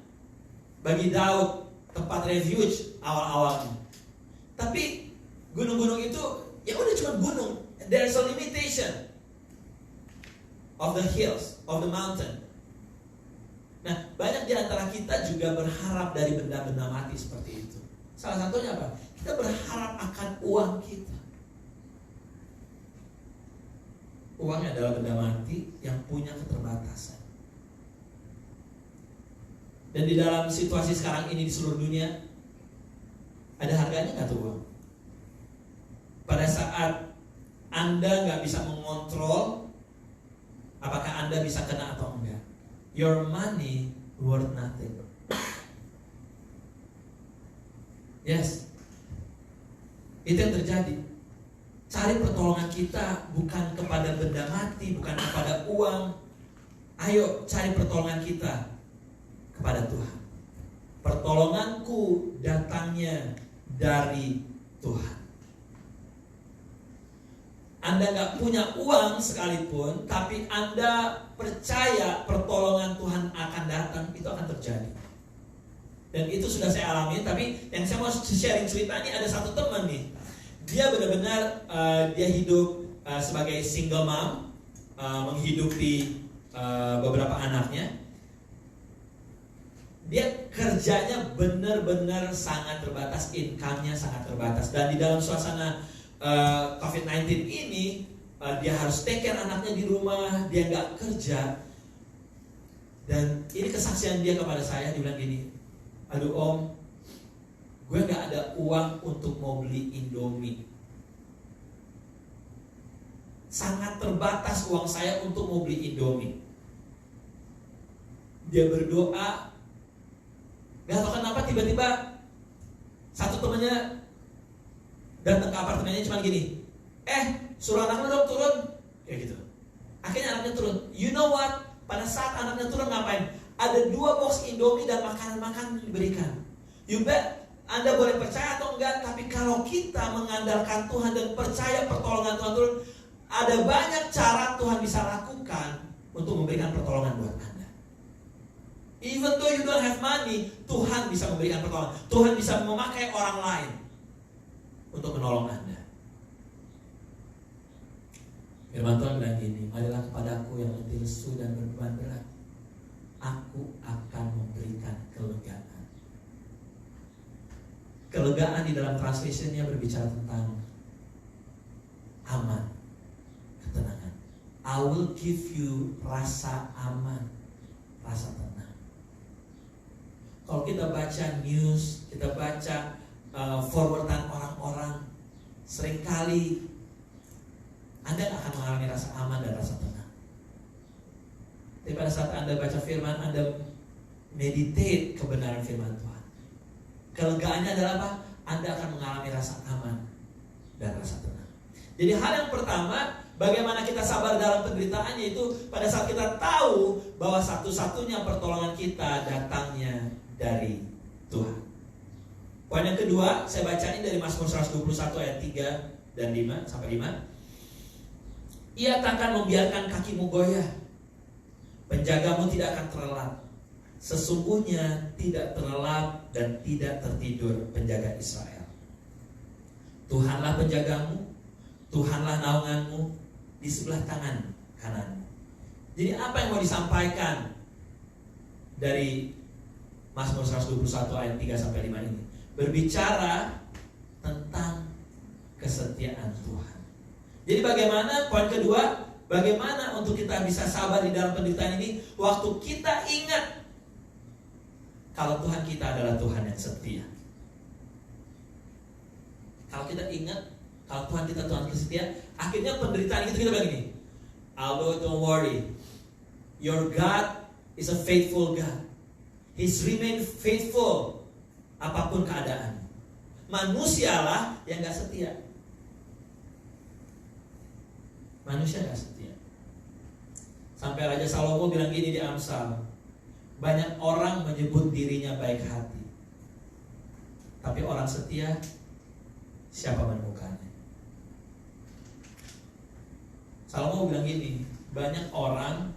bagi Daud, tempat refuge awal-awalnya. Tapi gunung-gunung itu ya udah cuma gunung. There's a limitation of the hills, of the mountain. Nah, banyak di antara kita juga berharap dari benda-benda mati seperti itu. Salah satunya apa? Kita berharap akan uang kita. Uangnya adalah benda mati yang punya keterbatasan. Dan di dalam situasi sekarang ini di seluruh dunia, ada harganya nggak tuh uang? Pada saat Anda nggak bisa mengontrol apakah Anda bisa kena atau enggak, your money worth nothing. Yes, itu yang terjadi. Cari pertolongan kita bukan kepada benda mati, bukan kepada uang. Ayo cari pertolongan kita kepada Tuhan. Pertolonganku datangnya dari Tuhan. Anda gak punya uang sekalipun, tapi Anda percaya pertolongan Tuhan akan datang, itu akan terjadi. Dan itu sudah saya alami. Tapi yang saya mau sharing cerita ini, ada satu teman nih, dia benar-benar dia hidup sebagai single mom, menghidupi beberapa anaknya. Dia kerjanya benar-benar sangat terbatas, income-nya sangat terbatas. Dan di dalam suasana COVID-19 ini, dia harus take care anaknya di rumah, dia nggak kerja. Dan ini kesaksian dia kepada saya, dia bilang gini, aduh om, gue nggak ada uang untuk mau beli Indomie. Sangat terbatas uang saya untuk mau beli Indomie. Dia berdoa, gak tahu kenapa tiba-tiba satu temannya datang ke apartemennya cuma gini, suruh anaknya dong turun, kayak gitu. Akhirnya anaknya turun. You know what? Pada saat anaknya turun ngapain? Ada 2 box Indomie dan makanan-makanan diberikan. You bet, Anda boleh percaya atau enggak, tapi kalau kita mengandalkan Tuhan dan percaya pertolongan Tuhan turun, ada banyak cara Tuhan bisa lakukan untuk memberikan pertolongan buat Anda. Even though you don't have money, Tuhan bisa memberikan pertolongan. Tuhan bisa memakai orang lain untuk menolong Anda. Firman Tuhan bilang gini, marilah kepadaku yang letih lesu dan berbeban berat, aku akan memberikan kelegaan. Kelegaan di dalam translationnya berbicara tentang aman, ketenangan. I will give you rasa aman, rasa tenang. Kalau kita baca news, kita baca forwardan orang-orang, seringkali Anda akan mengalami rasa aman dan rasa tenang. Tapi pada saat Anda baca firman, Anda meditate kebenaran firman Tuhan. Kelegaannya adalah apa? Anda akan mengalami rasa aman dan rasa tenang. Jadi hal yang pertama, bagaimana kita sabar dalam penderitaan, yaitu pada saat kita tahu bahwa satu-satunya pertolongan kita datangnya dari Tuhan. Poin yang kedua, saya bacain dari Mazmur 121 ayat 3 dan 5 sampai 5. Ia takkan membiarkan kakimu goyah, penjagamu tidak akan terlelap. Sesungguhnya tidak terlelap dan tidak tertidur penjaga Israel. Tuhanlah penjagamu, Tuhanlah naunganmu di sebelah tangan kananmu. Jadi apa yang mau disampaikan dari Mazmur 121 ayat 3 sampai 5 ini? Berbicara tentang kesetiaan Tuhan. Jadi bagaimana, poin kedua, bagaimana untuk kita bisa sabar di dalam penderitaan ini? Waktu kita ingat kalau Tuhan kita adalah Tuhan yang setia. Kalau kita ingat kalau Tuhan kita Tuhan yang setia, akhirnya penderitaan itu kita bilang gini, although don't worry, your God is a faithful God. He's remained faithful apapun keadaan. Manusialah yang gak setia. Manusia gak setia. Sampai Raja Salomo bilang gini di Amsal, banyak orang menyebut dirinya baik hati, tapi orang setia siapa menemukannya? Salomo bilang gini, banyak orang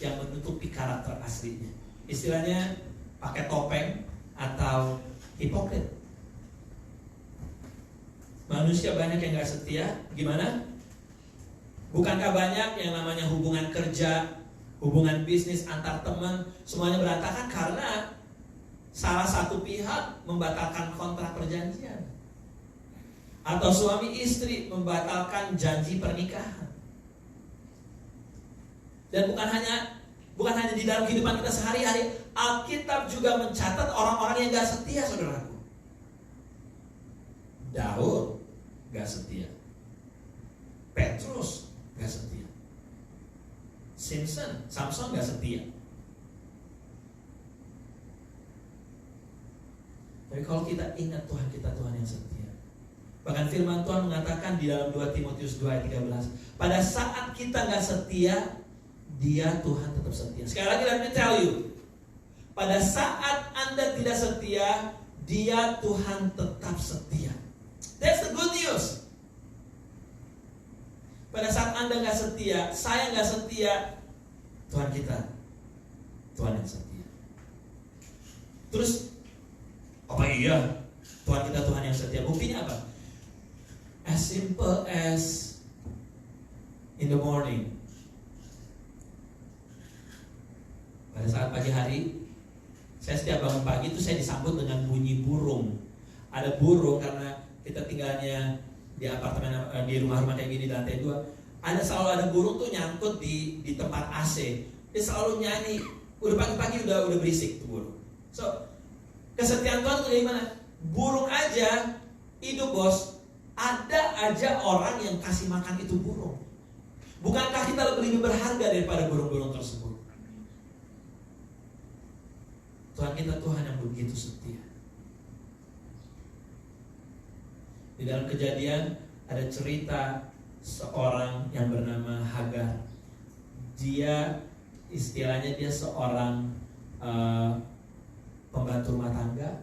yang menutupi karakter aslinya. Istilahnya pakai topeng atau hipokrit. Manusia banyak yang gak setia. Gimana? Bukankah banyak yang namanya hubungan kerja, hubungan bisnis antar teman, semuanya berantakan karena salah satu pihak membatalkan kontrak perjanjian, atau suami istri membatalkan janji pernikahan. Dan bukan hanya di dalam kehidupan kita sehari-hari, Alkitab juga mencatat orang-orang yang gak setia, saudaraku. Daud gak setia, Petrus gak setia, Samson gak setia. Tapi kalau kita ingat Tuhan kita Tuhan yang setia. Bahkan firman Tuhan mengatakan di dalam 2 Timotius 2 ayat 13, pada saat kita gak setia, Dia Tuhan tetap setia. Sekali lagi let me tell you, pada saat Anda tidak setia, Dia Tuhan tetap setia. That's the good news. Pada saat Anda gak setia, saya gak setia, Tuhan kita Tuhan yang setia. Terus apa iya Tuhan kita Tuhan yang setia? Buktinya apa? As simple as in the morning, Pada saat pagi hari, saya setiap bangun pagi itu saya disambut dengan bunyi burung. Ada burung karena kita tinggalnya di apartemen, di rumah-rumah kayak gini di lantai 2. Selalu ada burung tuh nyangkut di tempat AC. Dia selalu nyanyi. Udah pagi-pagi udah berisik tuh burung. So, kesetiaan Tuhan tuh gimana? Burung aja hidup, bos. Ada aja orang yang kasih makan itu burung. Bukankah kita lebih berharga daripada burung-burung tersebut? Tuhan kita Tuhan yang begitu setia. Di dalam Kejadian ada cerita seorang yang bernama Hagar. Dia istilahnya dia seorang pembantu rumah tangga.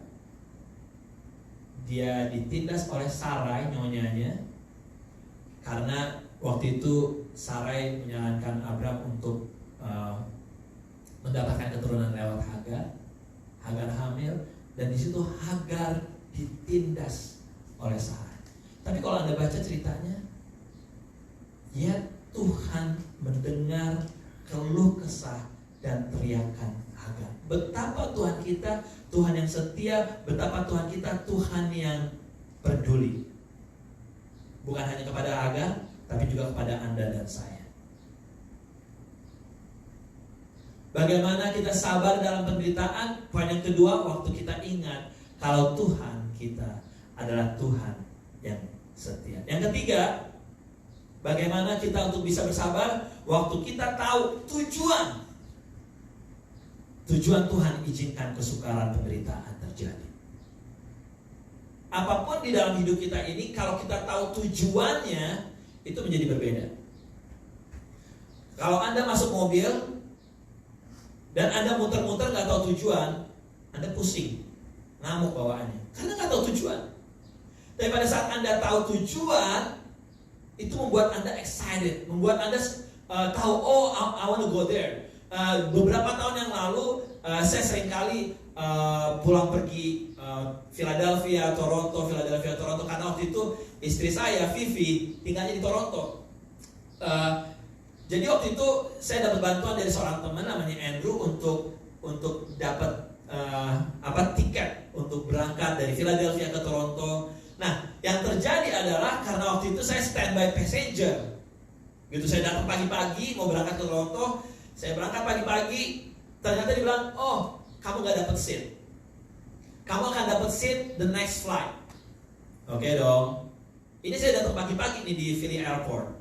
Dia ditindas oleh Sarai, nyonyanya, karena waktu itu Sarai menyarankan Abram untuk mendapatkan keturunan lewat Hagar. Hagar hamil, dan di situ Hagar ditindas oleh Sarai. Tapi kalau Anda baca ceritanya, ya Tuhan mendengar keluh kesah dan teriakan Hagar. Betapa Tuhan kita Tuhan yang setia, betapa Tuhan kita Tuhan yang peduli. Bukan hanya kepada Hagar, tapi juga kepada Anda dan saya. Bagaimana kita sabar dalam penderitaan? Poin yang kedua, waktu kita ingat kalau Tuhan kita adalah Tuhan yang setia. Yang ketiga, bagaimana kita untuk bisa bersabar? Waktu kita tahu tujuan Tuhan izinkan kesukaran penderitaan terjadi. Apapun di dalam hidup kita ini, kalau kita tahu tujuannya, itu menjadi berbeda. Kalau Anda masuk mobil dan Anda muter-muter gak tahu tujuan, Anda pusing, ngamuk bawaannya, karena gak tahu tujuan. Tapi pada saat Anda tahu tujuan, itu membuat Anda excited, membuat Anda tahu, oh I want to go there. Beberapa tahun yang lalu, saya seringkali pulang pergi Philadelphia, Toronto, karena waktu itu istri saya, Vivi, tinggalnya di Toronto. Jadi waktu itu saya dapat bantuan dari seorang teman namanya Andrew untuk dapat tiket untuk berangkat dari Philadelphia ke Toronto. Nah, yang terjadi adalah karena waktu itu saya standby passenger. Gitu, saya datang pagi-pagi mau berangkat ke Toronto, saya berangkat pagi-pagi, ternyata dibilang, "Oh, kamu gak dapat seat. Kamu akan dapat seat the next flight." Oke dong. Ini saya datang pagi-pagi nih di Philly Airport.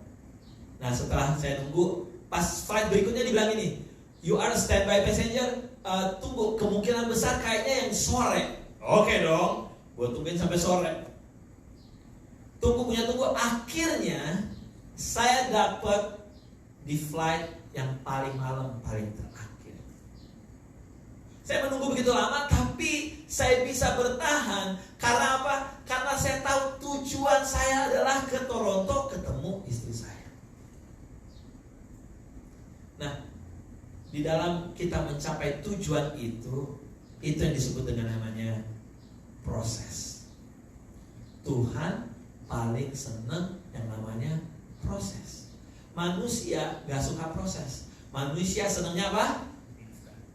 Nah, setelah saya nunggu, pas flight berikutnya dibilang ini, "You are a standby passenger, tunggu, kemungkinan besar kayaknya yang sore." Oke dong, gue tungguin sampai sore. Tunggu, akhirnya saya dapat di flight yang paling malam, paling terakhir. Saya menunggu begitu lama, tapi saya bisa bertahan. Karena apa? Karena saya tahu tujuan saya adalah ke Toronto ketemu istri saya. Nah, di dalam kita mencapai tujuan itu yang disebut dengan namanya proses. Tuhan paling senang yang namanya proses. Manusia gak suka proses. Manusia senangnya apa?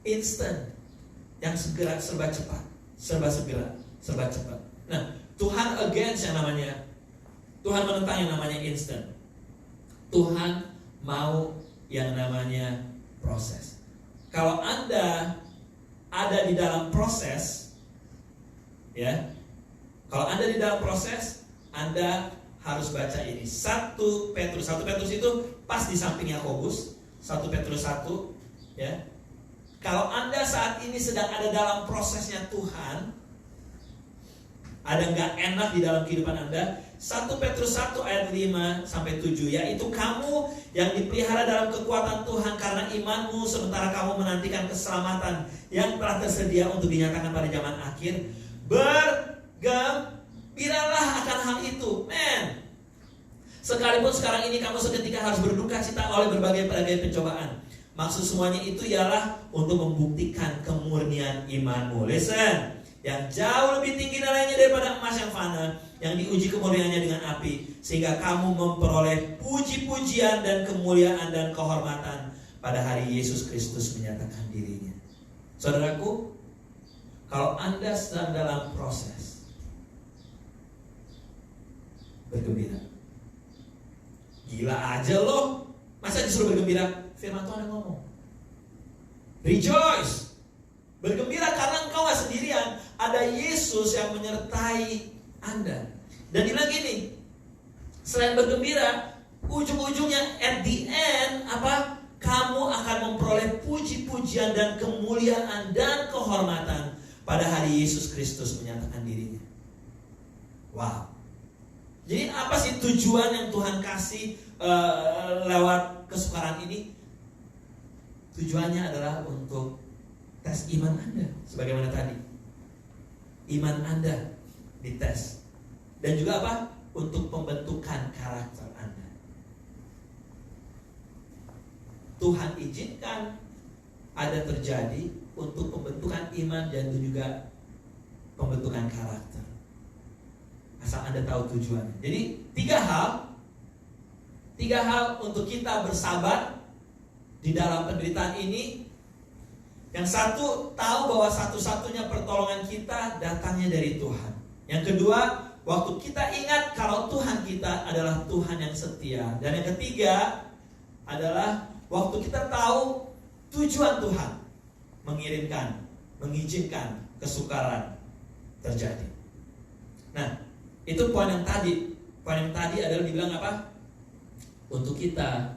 Instant. Yang segera, serba cepat, serba cepat. Nah, Tuhan against yang namanya, Tuhan menentang yang namanya instant. Tuhan mau yang namanya proses. Kalau Anda ada di dalam proses, ya, kalau Anda di dalam proses, Anda harus baca ini. 1 Petrus itu pas di samping Yakobus. 1 Petrus 1, ya. Kalau Anda saat ini sedang ada dalam prosesnya Tuhan, ada nggak enak di dalam kehidupan Anda, 1 Petrus 1 ayat 5-7, yaitu kamu yang dipelihara dalam kekuatan Tuhan karena imanmu, sementara kamu menantikan keselamatan yang telah tersedia untuk dinyatakan pada zaman akhir. Bergembiralah akan hal itu, men. Sekalipun sekarang ini kamu seketika harus berduka cita oleh berbagai pencobaan. Maksud semuanya itu ialah untuk membuktikan kemurnian imanmu. Listen, yang jauh lebih tinggi nilainya daripada emas yang fana, yang diuji kemurniannya dengan api, sehingga kamu memperoleh puji-pujian dan kemuliaan dan kehormatan pada hari Yesus Kristus menyatakan dirinya. Saudaraku, kalau Anda sedang dalam proses, bergembira. Gila aja loh, masa disuruh bergembira? Firman Tuhan ngomong, rejoice, bergembira karena engkau gak sendirian. Ada Yesus yang menyertai Anda. Dan dia bilang gini, selain bergembira, ujung-ujungnya at the end apa? Kamu akan memperoleh puji-pujian dan kemuliaan dan kehormatan pada hari Yesus Kristus menyatakan dirinya. Wow. Jadi apa sih tujuan yang Tuhan kasih lewat kesukaran ini? Tujuannya adalah untuk tes iman Anda. Sebagaimana tadi, iman Anda dites. Dan juga apa? Untuk pembentukan karakter Anda. Tuhan izinkan ada terjadi untuk pembentukan iman dan juga pembentukan karakter. Asal Anda tahu tujuannya. Jadi 3 hal untuk kita bersabar di dalam penderitaan ini. Yang satu, tahu bahwa satu-satunya pertolongan kita datangnya dari Tuhan. Yang kedua, waktu kita ingat kalau Tuhan kita adalah Tuhan yang setia. Dan yang ketiga adalah waktu kita tahu tujuan Tuhan mengizinkan kesukaran terjadi. Nah, itu poin yang tadi. Poin yang tadi adalah dibilang apa? Untuk kita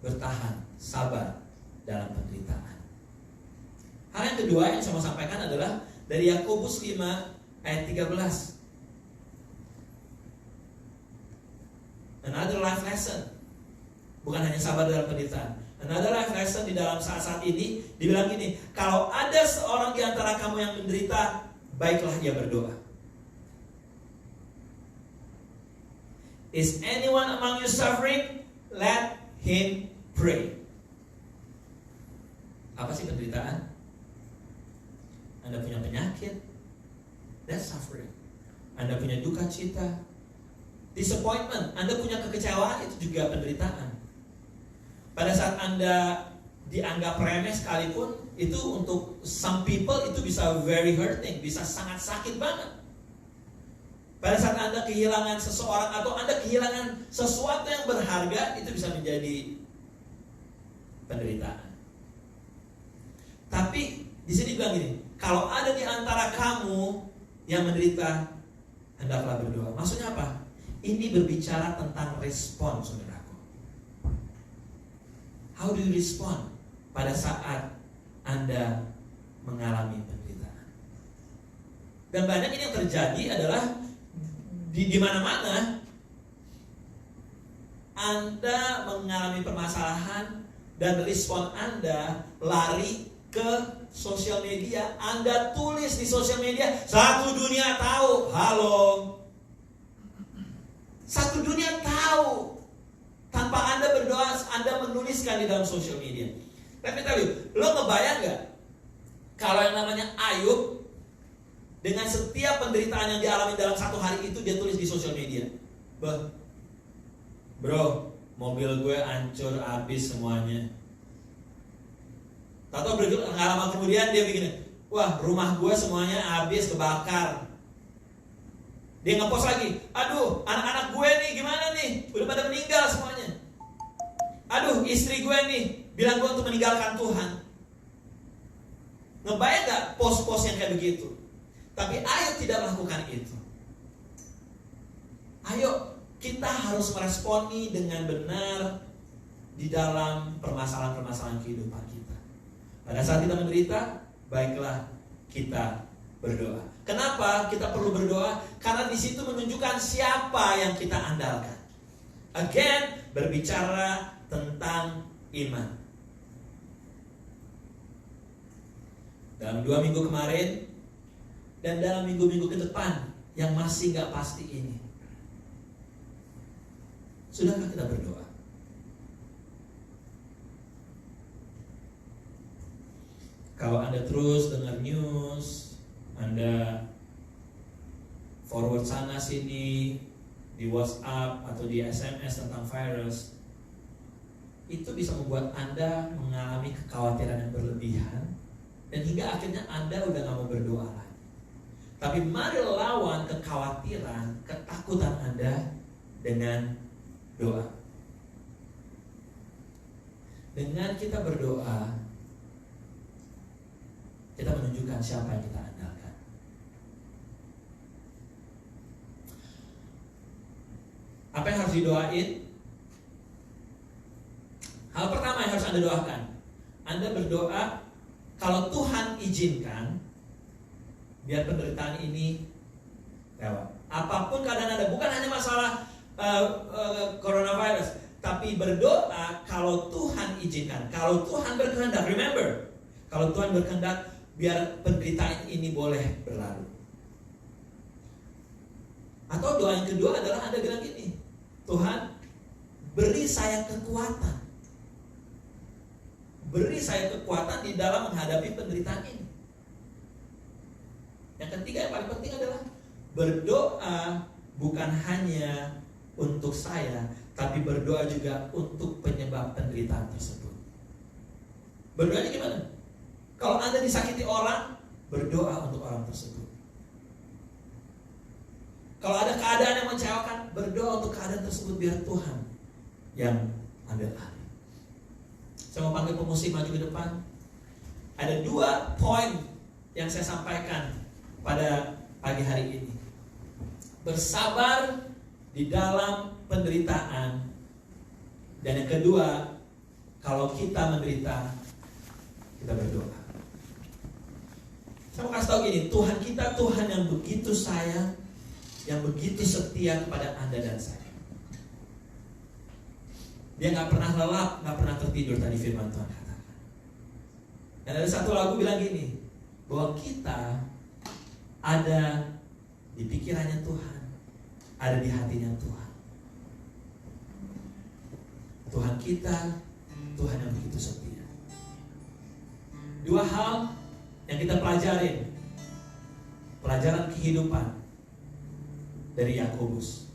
bertahan, sabar dalam penderitaan. Hal yang kedua yang saya mau sampaikan adalah dari Yakobus 5 ayat 13. Another life lesson. Bukan hanya sabar dalam penderitaan. Another life lesson di dalam saat-saat ini dibilang gini, kalau ada seorang di antara kamu yang menderita, baiklah ia berdoa. Is anyone among you suffering? Let him pray. Apa sih penderitaan? Anda punya penyakit, that's suffering. Anda punya duka cita, disappointment, Anda punya kekecewaan, itu juga penderitaan. Pada saat Anda dianggap remeh sekalipun, itu untuk some people itu bisa very hurting, bisa sangat sakit banget. Pada saat Anda kehilangan seseorang atau Anda kehilangan sesuatu yang berharga, itu bisa menjadi penderitaan. Tapi di sini bilang gini, kalau ada di antara kamu yang menderita, hendaklah berdoa. Maksudnya apa? Ini berbicara tentang respon, saudaraku. How do you respond pada saat Anda mengalami penderitaan? Dan banyak ini yang terjadi adalah di mana-mana Anda mengalami permasalahan dan respon Anda lari ke sosial media. Anda tulis di sosial media, satu dunia tahu. Halo, satu dunia tahu. Tanpa Anda berdoa, Anda menuliskan di dalam sosial media. Tapi lo ngebayang gak kalau yang namanya Ayub, dengan setiap penderitaan yang dialami dalam satu hari itu, dia tulis di sosial media, bro, mobil gue hancur habis semuanya. Tahu nggak lama kemudian dia bikin, wah rumah gue semuanya habis kebakar. Dia ngepost lagi, aduh anak-anak gue nih gimana nih, udah pada meninggal semuanya. Aduh istri gue nih bilang gue untuk meninggalkan Tuhan. Ngebayang gak post-post yang kayak begitu? Tapi Ayub tidak melakukan itu. Ayo kita harus meresponi dengan benar di dalam permasalahan-permasalahan kehidupan kita. Pada saat kita menderita, baiklah kita berdoa. Kenapa kita perlu berdoa? Karena di situ menunjukkan siapa yang kita andalkan. Again, berbicara tentang iman. Dalam 2 minggu kemarin dan dalam minggu-minggu ke depan yang masih gak pasti ini, sudahkah kita berdoa? Kalau Anda terus dengar news, Anda forward sana sini di WhatsApp atau di SMS tentang virus, itu bisa membuat Anda mengalami kekhawatiran yang berlebihan, dan hingga akhirnya Anda udah gak mau berdoa lagi. Tapi mari lawan kekhawatiran, ketakutan Anda dengan doa. Dengan kita berdoa, kita menunjukkan siapa yang kita andalkan. Apa yang harus didoain? Hal pertama yang harus Anda doakan, Anda berdoa, kalau Tuhan izinkan, biar penderitaan ini lewat. Apapun keadaan Anda, bukan hanya masalah coronavirus, tapi berdoa kalau Tuhan izinkan, kalau Tuhan berkehendak. Remember, kalau Tuhan berkehendak, biar penderitaan ini boleh berlalu. Atau doa yang kedua adalah Anda bilang gini, Tuhan, beri saya kekuatan. Beri saya kekuatan di dalam menghadapi penderitaan ini. Yang ketiga yang paling penting adalah berdoa bukan hanya untuk saya, tapi berdoa juga untuk penyebab penderitaan tersebut. Berdoanya gimana? Kalau Anda disakiti orang, berdoa untuk orang tersebut. Kalau ada keadaan yang mengecewakan, berdoa untuk keadaan tersebut biar Tuhan yang ambil alih. Saya mau panggil pemusik maju ke depan. Ada 2 poin yang saya sampaikan pada pagi hari ini. Bersabar di dalam penderitaan. Dan yang kedua, kalau kita menderita, kita berdoa. Saya mau kasih tahu gini, Tuhan kita Tuhan yang begitu sayang, yang begitu setia kepada Anda dan saya. Dia gak pernah lelap, gak pernah tertidur, tadi firman Tuhan katakan. Dan ada satu lagu bilang gini, bahwa kita ada di pikirannya Tuhan, ada di hatinya Tuhan. Tuhan kita, Tuhan yang begitu setia. 2 hal yang kita pelajarin, pelajaran kehidupan dari Yakobus,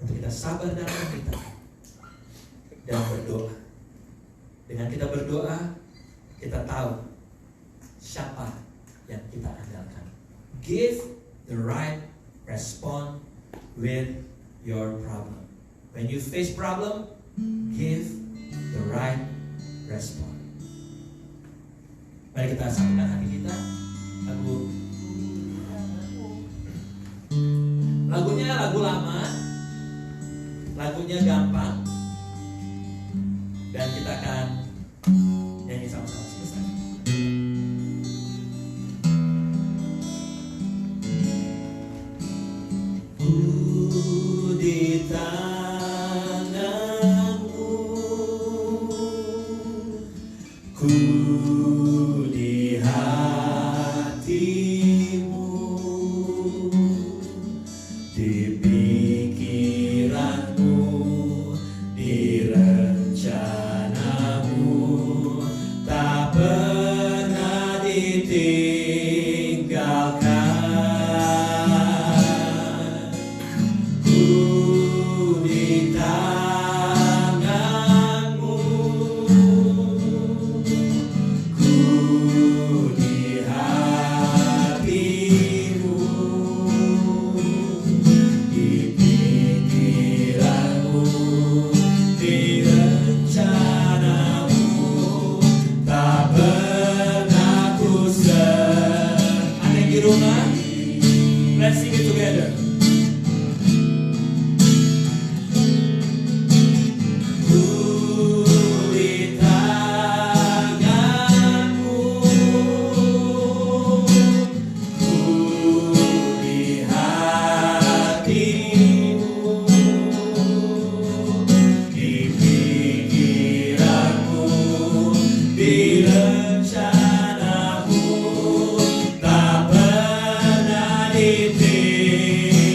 untuk kita sabar dalam penderitaan dan berdoa. Dengan kita berdoa, kita tahu siapa yang kita andalkan. Give the right response with your problem. When you face problem, give the right response. Mari kita sambungkan hati kita. Lagunya lagu lama, lagunya gampang, dan kita akan nyanyi sama-sama selesai. Ku di tanganmu, ku di hatimu, di pikiranmu, di rencanamu, tak pernah ditinggalkan. Ku di tanganmu, ku di hatimu, di pikiranmu, di rencanamu, tak pernah ku Ada yang di rumah? Let's sing it together. Ku di tanganmu, ku di hatimu, di pikiranmu, di rencanamu, tak pernah ditinggalkan.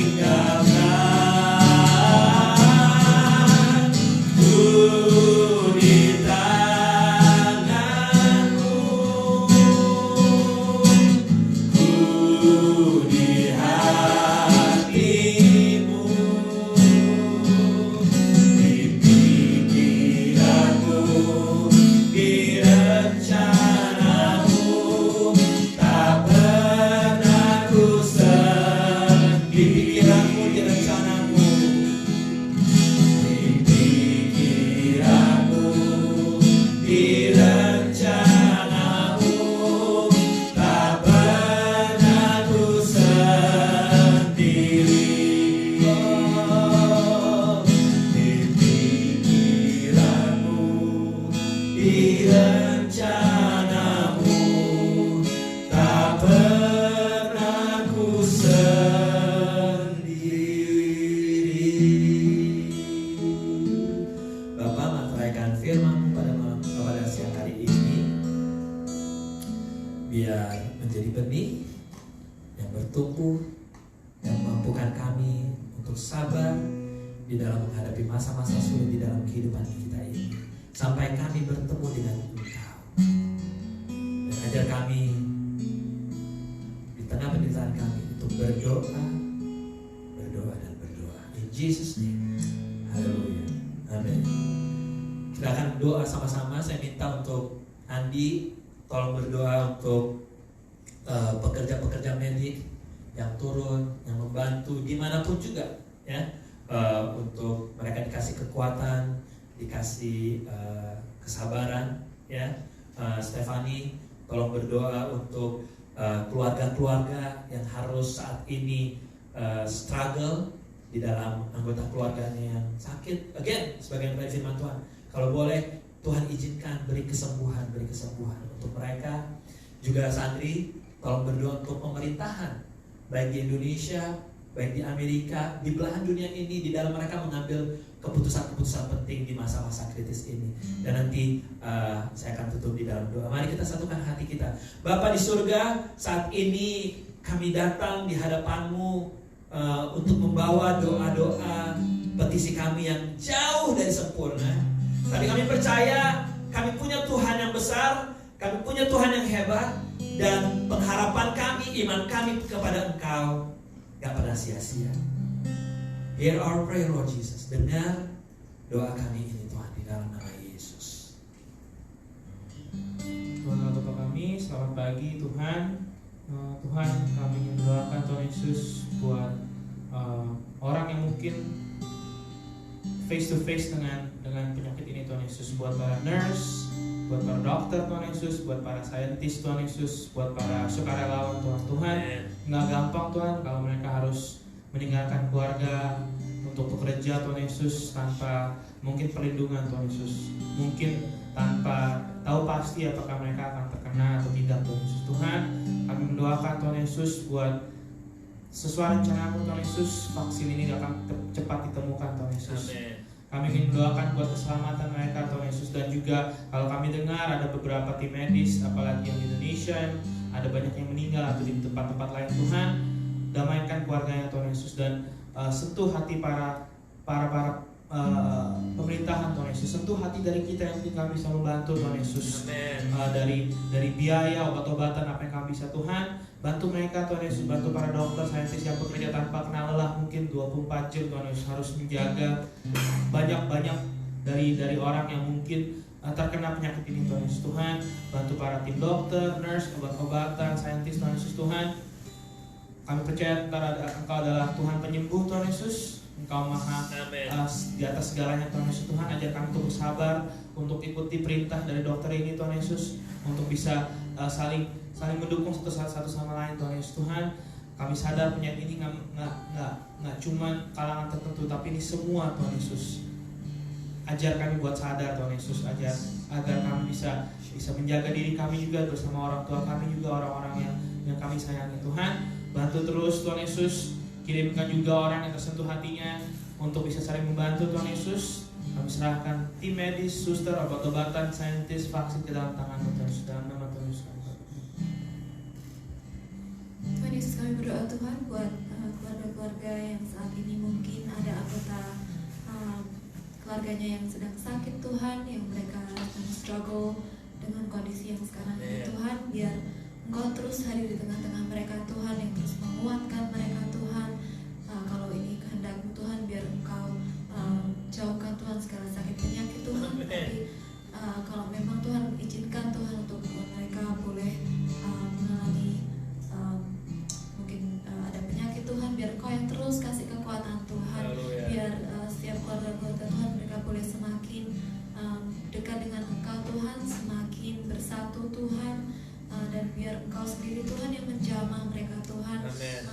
yang bertumbuh, yang mampukan kami untuk sabar di dalam menghadapi masa-masa sulit di dalam kehidupan kita ini, sampai kami bertemu dengan Engkau. Dan ajar kami di tengah penderitaan kami untuk berdoa dan berdoa. In Jesus name, haleluya, amin. Kita akan doa sama-sama. Saya minta untuk Andi, tolong berdoa untuk pekerja-pekerja medik yang turun, yang membantu dimanapun juga, ya, untuk mereka dikasih kekuatan, dikasih kesabaran, ya. Stefani, tolong berdoa untuk keluarga-keluarga yang harus saat ini struggle di dalam anggota keluarganya yang sakit. Again, sebagai dari firman Tuhan, kalau boleh Tuhan izinkan beri kesembuhan untuk mereka. Juga Sandri, tolong berdoa untuk pemerintahan, baik di Indonesia, baik di Amerika, di belahan dunia ini, di dalam mereka mengambil keputusan-keputusan penting di masa-masa kritis ini. Dan nanti saya akan tutup di dalam doa. Mari kita satukan hati kita. Bapa di surga, saat ini kami datang di hadapan-Mu untuk membawa doa-doa petisi kami yang jauh dari sempurna. Tapi kami percaya kami punya Tuhan yang besar, kami punya Tuhan yang hebat, dan pengharapan kami, iman kami kepada Engkau gak pernah sia-sia. Hear our prayer, Lord Jesus. Dengar doa kami ini, Tuhan, di dalam nama Yesus. Tuhan Allah Bapa kami, selamat pagi Tuhan. Tuhan, kami ingin mendoakan Tuhan Yesus buat orang yang mungkin face to face dengan penyakit ini Tuhan Yesus, buat para nurse, buat para dokter Tuhan Yesus, buat para saintis Tuhan Yesus, buat para sukarelawan Tuhan. Nggak gampang Tuhan kalau mereka harus meninggalkan keluarga untuk bekerja Tuhan Yesus tanpa mungkin perlindungan Tuhan Yesus, mungkin tanpa tahu pasti apakah mereka akan terkena atau tidak Tuhan Yesus. Tuhan, kami mendoakan Tuhan Yesus buat sesuai rencana-Mu Tuhan Yesus, vaksin ini akan cepat ditemukan Tuhan Yesus. Amen. Kami ingin mendoakan buat keselamatan mereka Tuhan Yesus. Dan juga kalau kami dengar ada beberapa tim medis, apalagi yang di Indonesia, ada banyak yang meninggal atau di tempat-tempat lain, Tuhan, damaikan keluarganya Tuhan Yesus. Dan sentuh hati para pemerintahan Tuhan Yesus, sentuh hati dari kita yang kami bisa membantu Tuhan Yesus. Dari biaya obat-obatan apa yang kami bisa, Tuhan, bantu mereka Tuhan Yesus, bantu para dokter, saintis yang bekerja tanpa kenal lelah, mungkin 24 jam Tuhan Yesus, harus menjaga banyak dari orang yang mungkin terkena penyakit ini Tuhan Yesus. Tuhan, bantu para tim dokter, nurse, obat-obatan, saintis Tuhan Yesus. Tuhan, kami percaya Engkau adalah Tuhan penyembuh Tuhan Yesus. Engkau maha di atas segalanya Tuhan Yesus. Tuhan, ajar kami untuk bersabar, untuk ikuti perintah dari dokter ini Tuhan Yesus, untuk bisa saling mendukung satu sama lain Tuhan Yesus. Tuhan, kami sadar penyakit ini nggak cuma kalangan tertentu, tapi ini semua Tuhan Yesus. Ajar kami buat sadar Tuhan Yesus, agar kami bisa menjaga diri kami juga bersama orang tua kami juga, orang-orang yang kami sayangi. Tuhan, bantu terus Tuhan Yesus, kirimkan juga orang yang tersentuh hatinya untuk bisa saling membantu Tuhan Yesus. Kami serahkan tim medis, suster, obat-obatan, saintis, vaksin ke dalam tangan Tuhan Yesus, dalam nama Tuhan Yesus. Tuhan Yesus, kami berdoa Tuhan buat keluarga-keluarga yang saat ini mungkin ada anggota keluarganya yang sedang sakit Tuhan, yang mereka sedang struggle dengan kondisi yang sekarang ini Tuhan. Biar Engkau terus hadir di tengah-tengah mereka Tuhan, yang terus menguatkan mereka Tuhan. Kalau ini kehendak-Mu Tuhan, biar Engkau jauhkan Tuhan segala sakit penyakit Tuhan. Tapi kalau memang Tuhan izinkan Tuhan untuk mereka boleh mengalami mungkin ada penyakit Tuhan, biar Engkau yang terus kasih kekuatan Tuhan. Biar setiap keluarga-keluarga Tuhan, mereka boleh semakin dekat dengan Engkau Tuhan, semakin bersatu Tuhan. Dan biar Engkau sendiri Tuhan yang menjamah mereka Tuhan.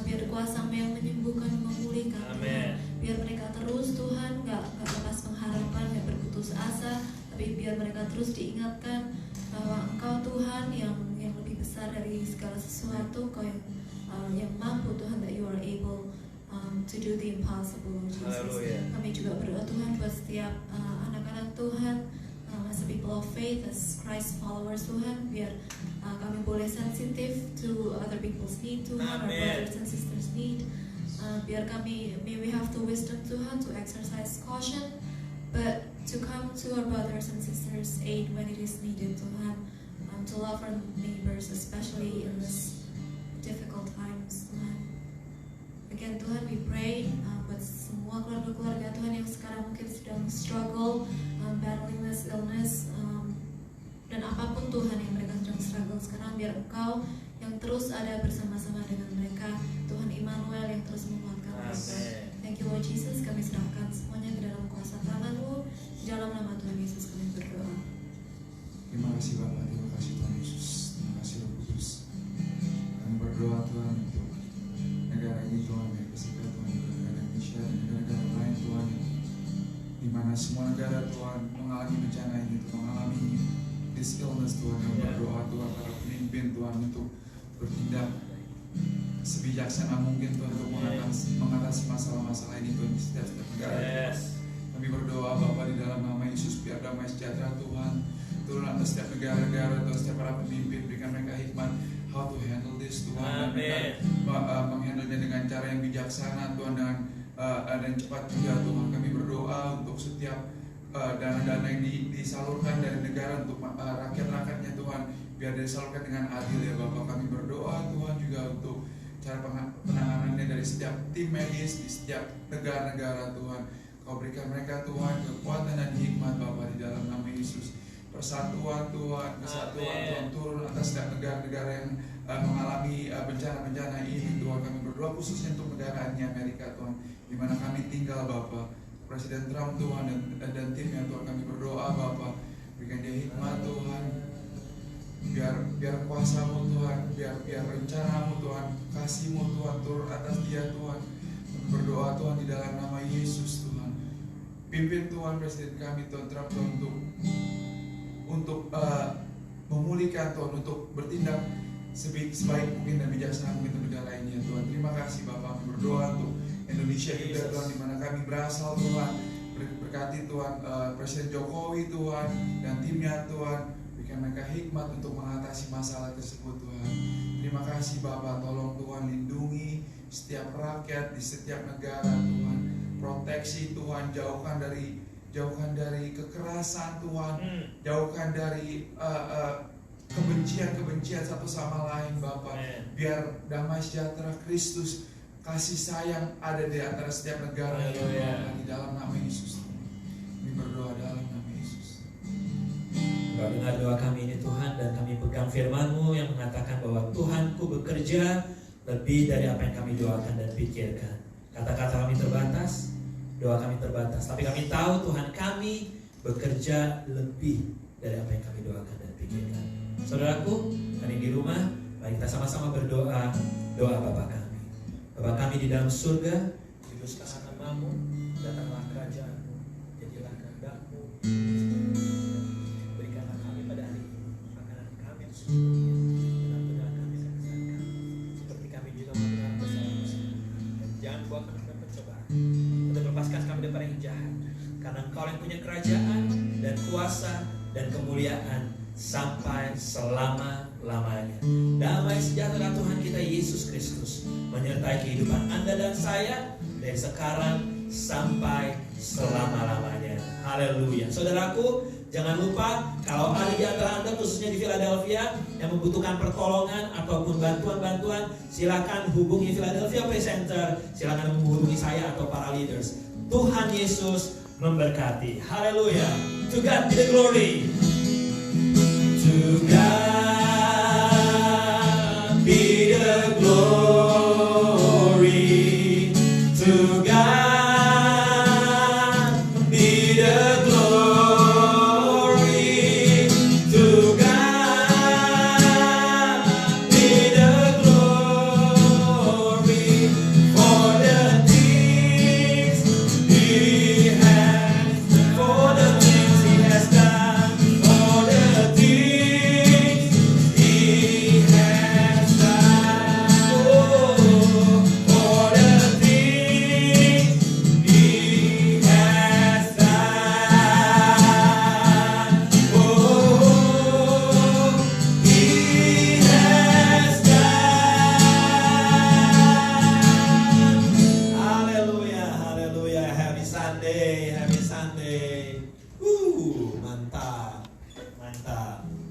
Biar kuasa-Mu yang menyembuhkan, memulihkan Tuhan. Biar mereka terus Tuhan gak lepas pengharapan, gak berputus asa, tapi biar mereka terus diingatkan bahwa Engkau Tuhan yang lebih besar dari segala sesuatu. Engkau yang mampu Tuhan, that you are able to do the impossible, Jesus. Kami juga berdoa Tuhan buat setiap anak-anak Tuhan, as a people of faith, as Christ followers Tuhan, biar kami boleh sensitif to other people's need Tuhan, our brothers and sisters need. Biar kami, may we have the wisdom Tuhan to exercise caution, but to come to our brothers and sisters' aid when it is needed Tuhan, to love our neighbors, especially in this difficult times Tuhan. Again Tuhan, we pray buat semua keluarga-keluarga Tuhan yang sekarang mungkin sedang struggle, battling this illness, dan apapun Tuhan yang mereka sedang struggle sekarang, biar Engkau yang terus ada bersama-sama dengan mereka, Tuhan Immanuel yang terus menguatkan mereka. Thank you Lord Jesus, kami serahkan semuanya ke dalam kuasa tangan-Mu, di dalam nama Tuhan Yesus kami berdoa. Terima kasih Bapak, terima kasih Tuhan Yesus, terima kasih Roh Kudus. Kami berdoa Tuhan untuk negara ini Tuhan, Amerika Serikat Tuhan, negara Indonesia dan negara-negara lain Tuhan, di mana semua negara Tuhan mengalami bencana ini, mengalami this illness Tuhan. Kami berdoa Tuhan para pemimpin Tuhan untuk bertindak sebijaksana mungkin Tuhan untuk mengatasi masalah-masalah ini Tuhan di setiap negara. Kami berdoa Bapa di dalam nama Yesus, biar damai sejahtera Tuhan turun atas setiap negara-negara Tuhan, setiap para pemimpin, berikan mereka hikmat how to handle this Tuhan, dan menghandlenya dengan cara yang bijaksana Tuhan, dan cepat juga Tuhan. Kami berdoa untuk setiap dana-dana yang disalurkan dari negara untuk rakyat-rakyatnya Tuhan, biar disalurkan dengan adil ya Bapak. Kami berdoa Tuhan juga untuk cara penanganannya dari setiap tim medis di setiap negara-negara Tuhan. Kau berikan mereka Tuhan kekuatan dan hikmat Bapak di dalam nama Yesus. Persatuan Tuhan, kesatuan Tuhan turun atas setiap negara-negara yang mengalami bencana-bencana ini Tuhan. Kami berdoa khususnya untuk negara ini Amerika Tuhan, di mana kami tinggal Bapak. Presiden Trump Tuhan dan timnya Tuhan, kami berdoa Bapak, berikan dia hikmat Tuhan, biar kuasa-Mu Tuhan, biar rencana-Mu Tuhan, kasih-Mu Tuhan turun atas dia Tuhan. Kami berdoa Tuhan di dalam nama Yesus Tuhan. Pimpin Tuhan Presiden kami Tuhan Trump Tuhan untuk memulihkan Tuhan, untuk bertindak sebaik mungkin dan bijaksana mungkin untuk negara ini ya Tuhan. Terima kasih Bapak, kami berdoa untuk Indonesia juga Tuhan, di mana kami berasal Tuhan. Berkati Tuhan Presiden Jokowi Tuhan dan timnya Tuhan, berikan mereka hikmat untuk mengatasi masalah tersebut Tuhan. Terima kasih Bapak, tolong Tuhan lindungi setiap rakyat di setiap negara Tuhan. Proteksi Tuhan, jauhkan dari kekerasan Tuhan, jauhkan dari kebencian satu sama lain Bapak. Biar damai sejahtera Kristus, kasih sayang ada di antara setiap negara di dalam nama Yesus. Kami berdoa dalam nama Yesus. Kau dengar doa kami ini Tuhan, dan kami pegang firman-Mu yang mengatakan bahwa Tuhanku bekerja lebih dari apa yang kami doakan dan pikirkan. Kata-kata kami terbatas, doa kami terbatas, tapi kami tahu Tuhan kami bekerja lebih dari apa yang kami doakan dan pikirkan. Saudaraku, kami di rumah, mari kita sama-sama berdoa, doa Bapa kami. Bapa kami di dalam surga, kuduskanlah nama-Mu, datanglah kerajaan-Mu, jadilah kehendak-Mu. Berikanlah kami pada hari ini makanan kami yang sesungguhnya, dan ampunilah kami kesalahan kami, seperti kami juga mengampuni kesalahan-kesalahan kami. Dan jangan bawa kami ke pencobaan, untuk lepaskan kami daripada yang jahat, karena Engkau yang punya kerajaan dan kuasa dan kemuliaan sampai selama-lamanya. Damai sejahtera Tuhan kita Yesus Kristus menyertai kehidupan Anda dan saya dari sekarang sampai selama-lamanya. Haleluya. Saudaraku, jangan lupa kalau ada di antara Anda khususnya di Philadelphia yang membutuhkan pertolongan ataupun bantuan-bantuan, silakan hubungi Philadelphia Praise Center, silakan menghubungi saya atau para leaders. Tuhan Yesus memberkati. Haleluya. To God be the glory. To God be the glory. To God be the glory. To God be the glory for the things He has, for the things He has done, for the things mantap.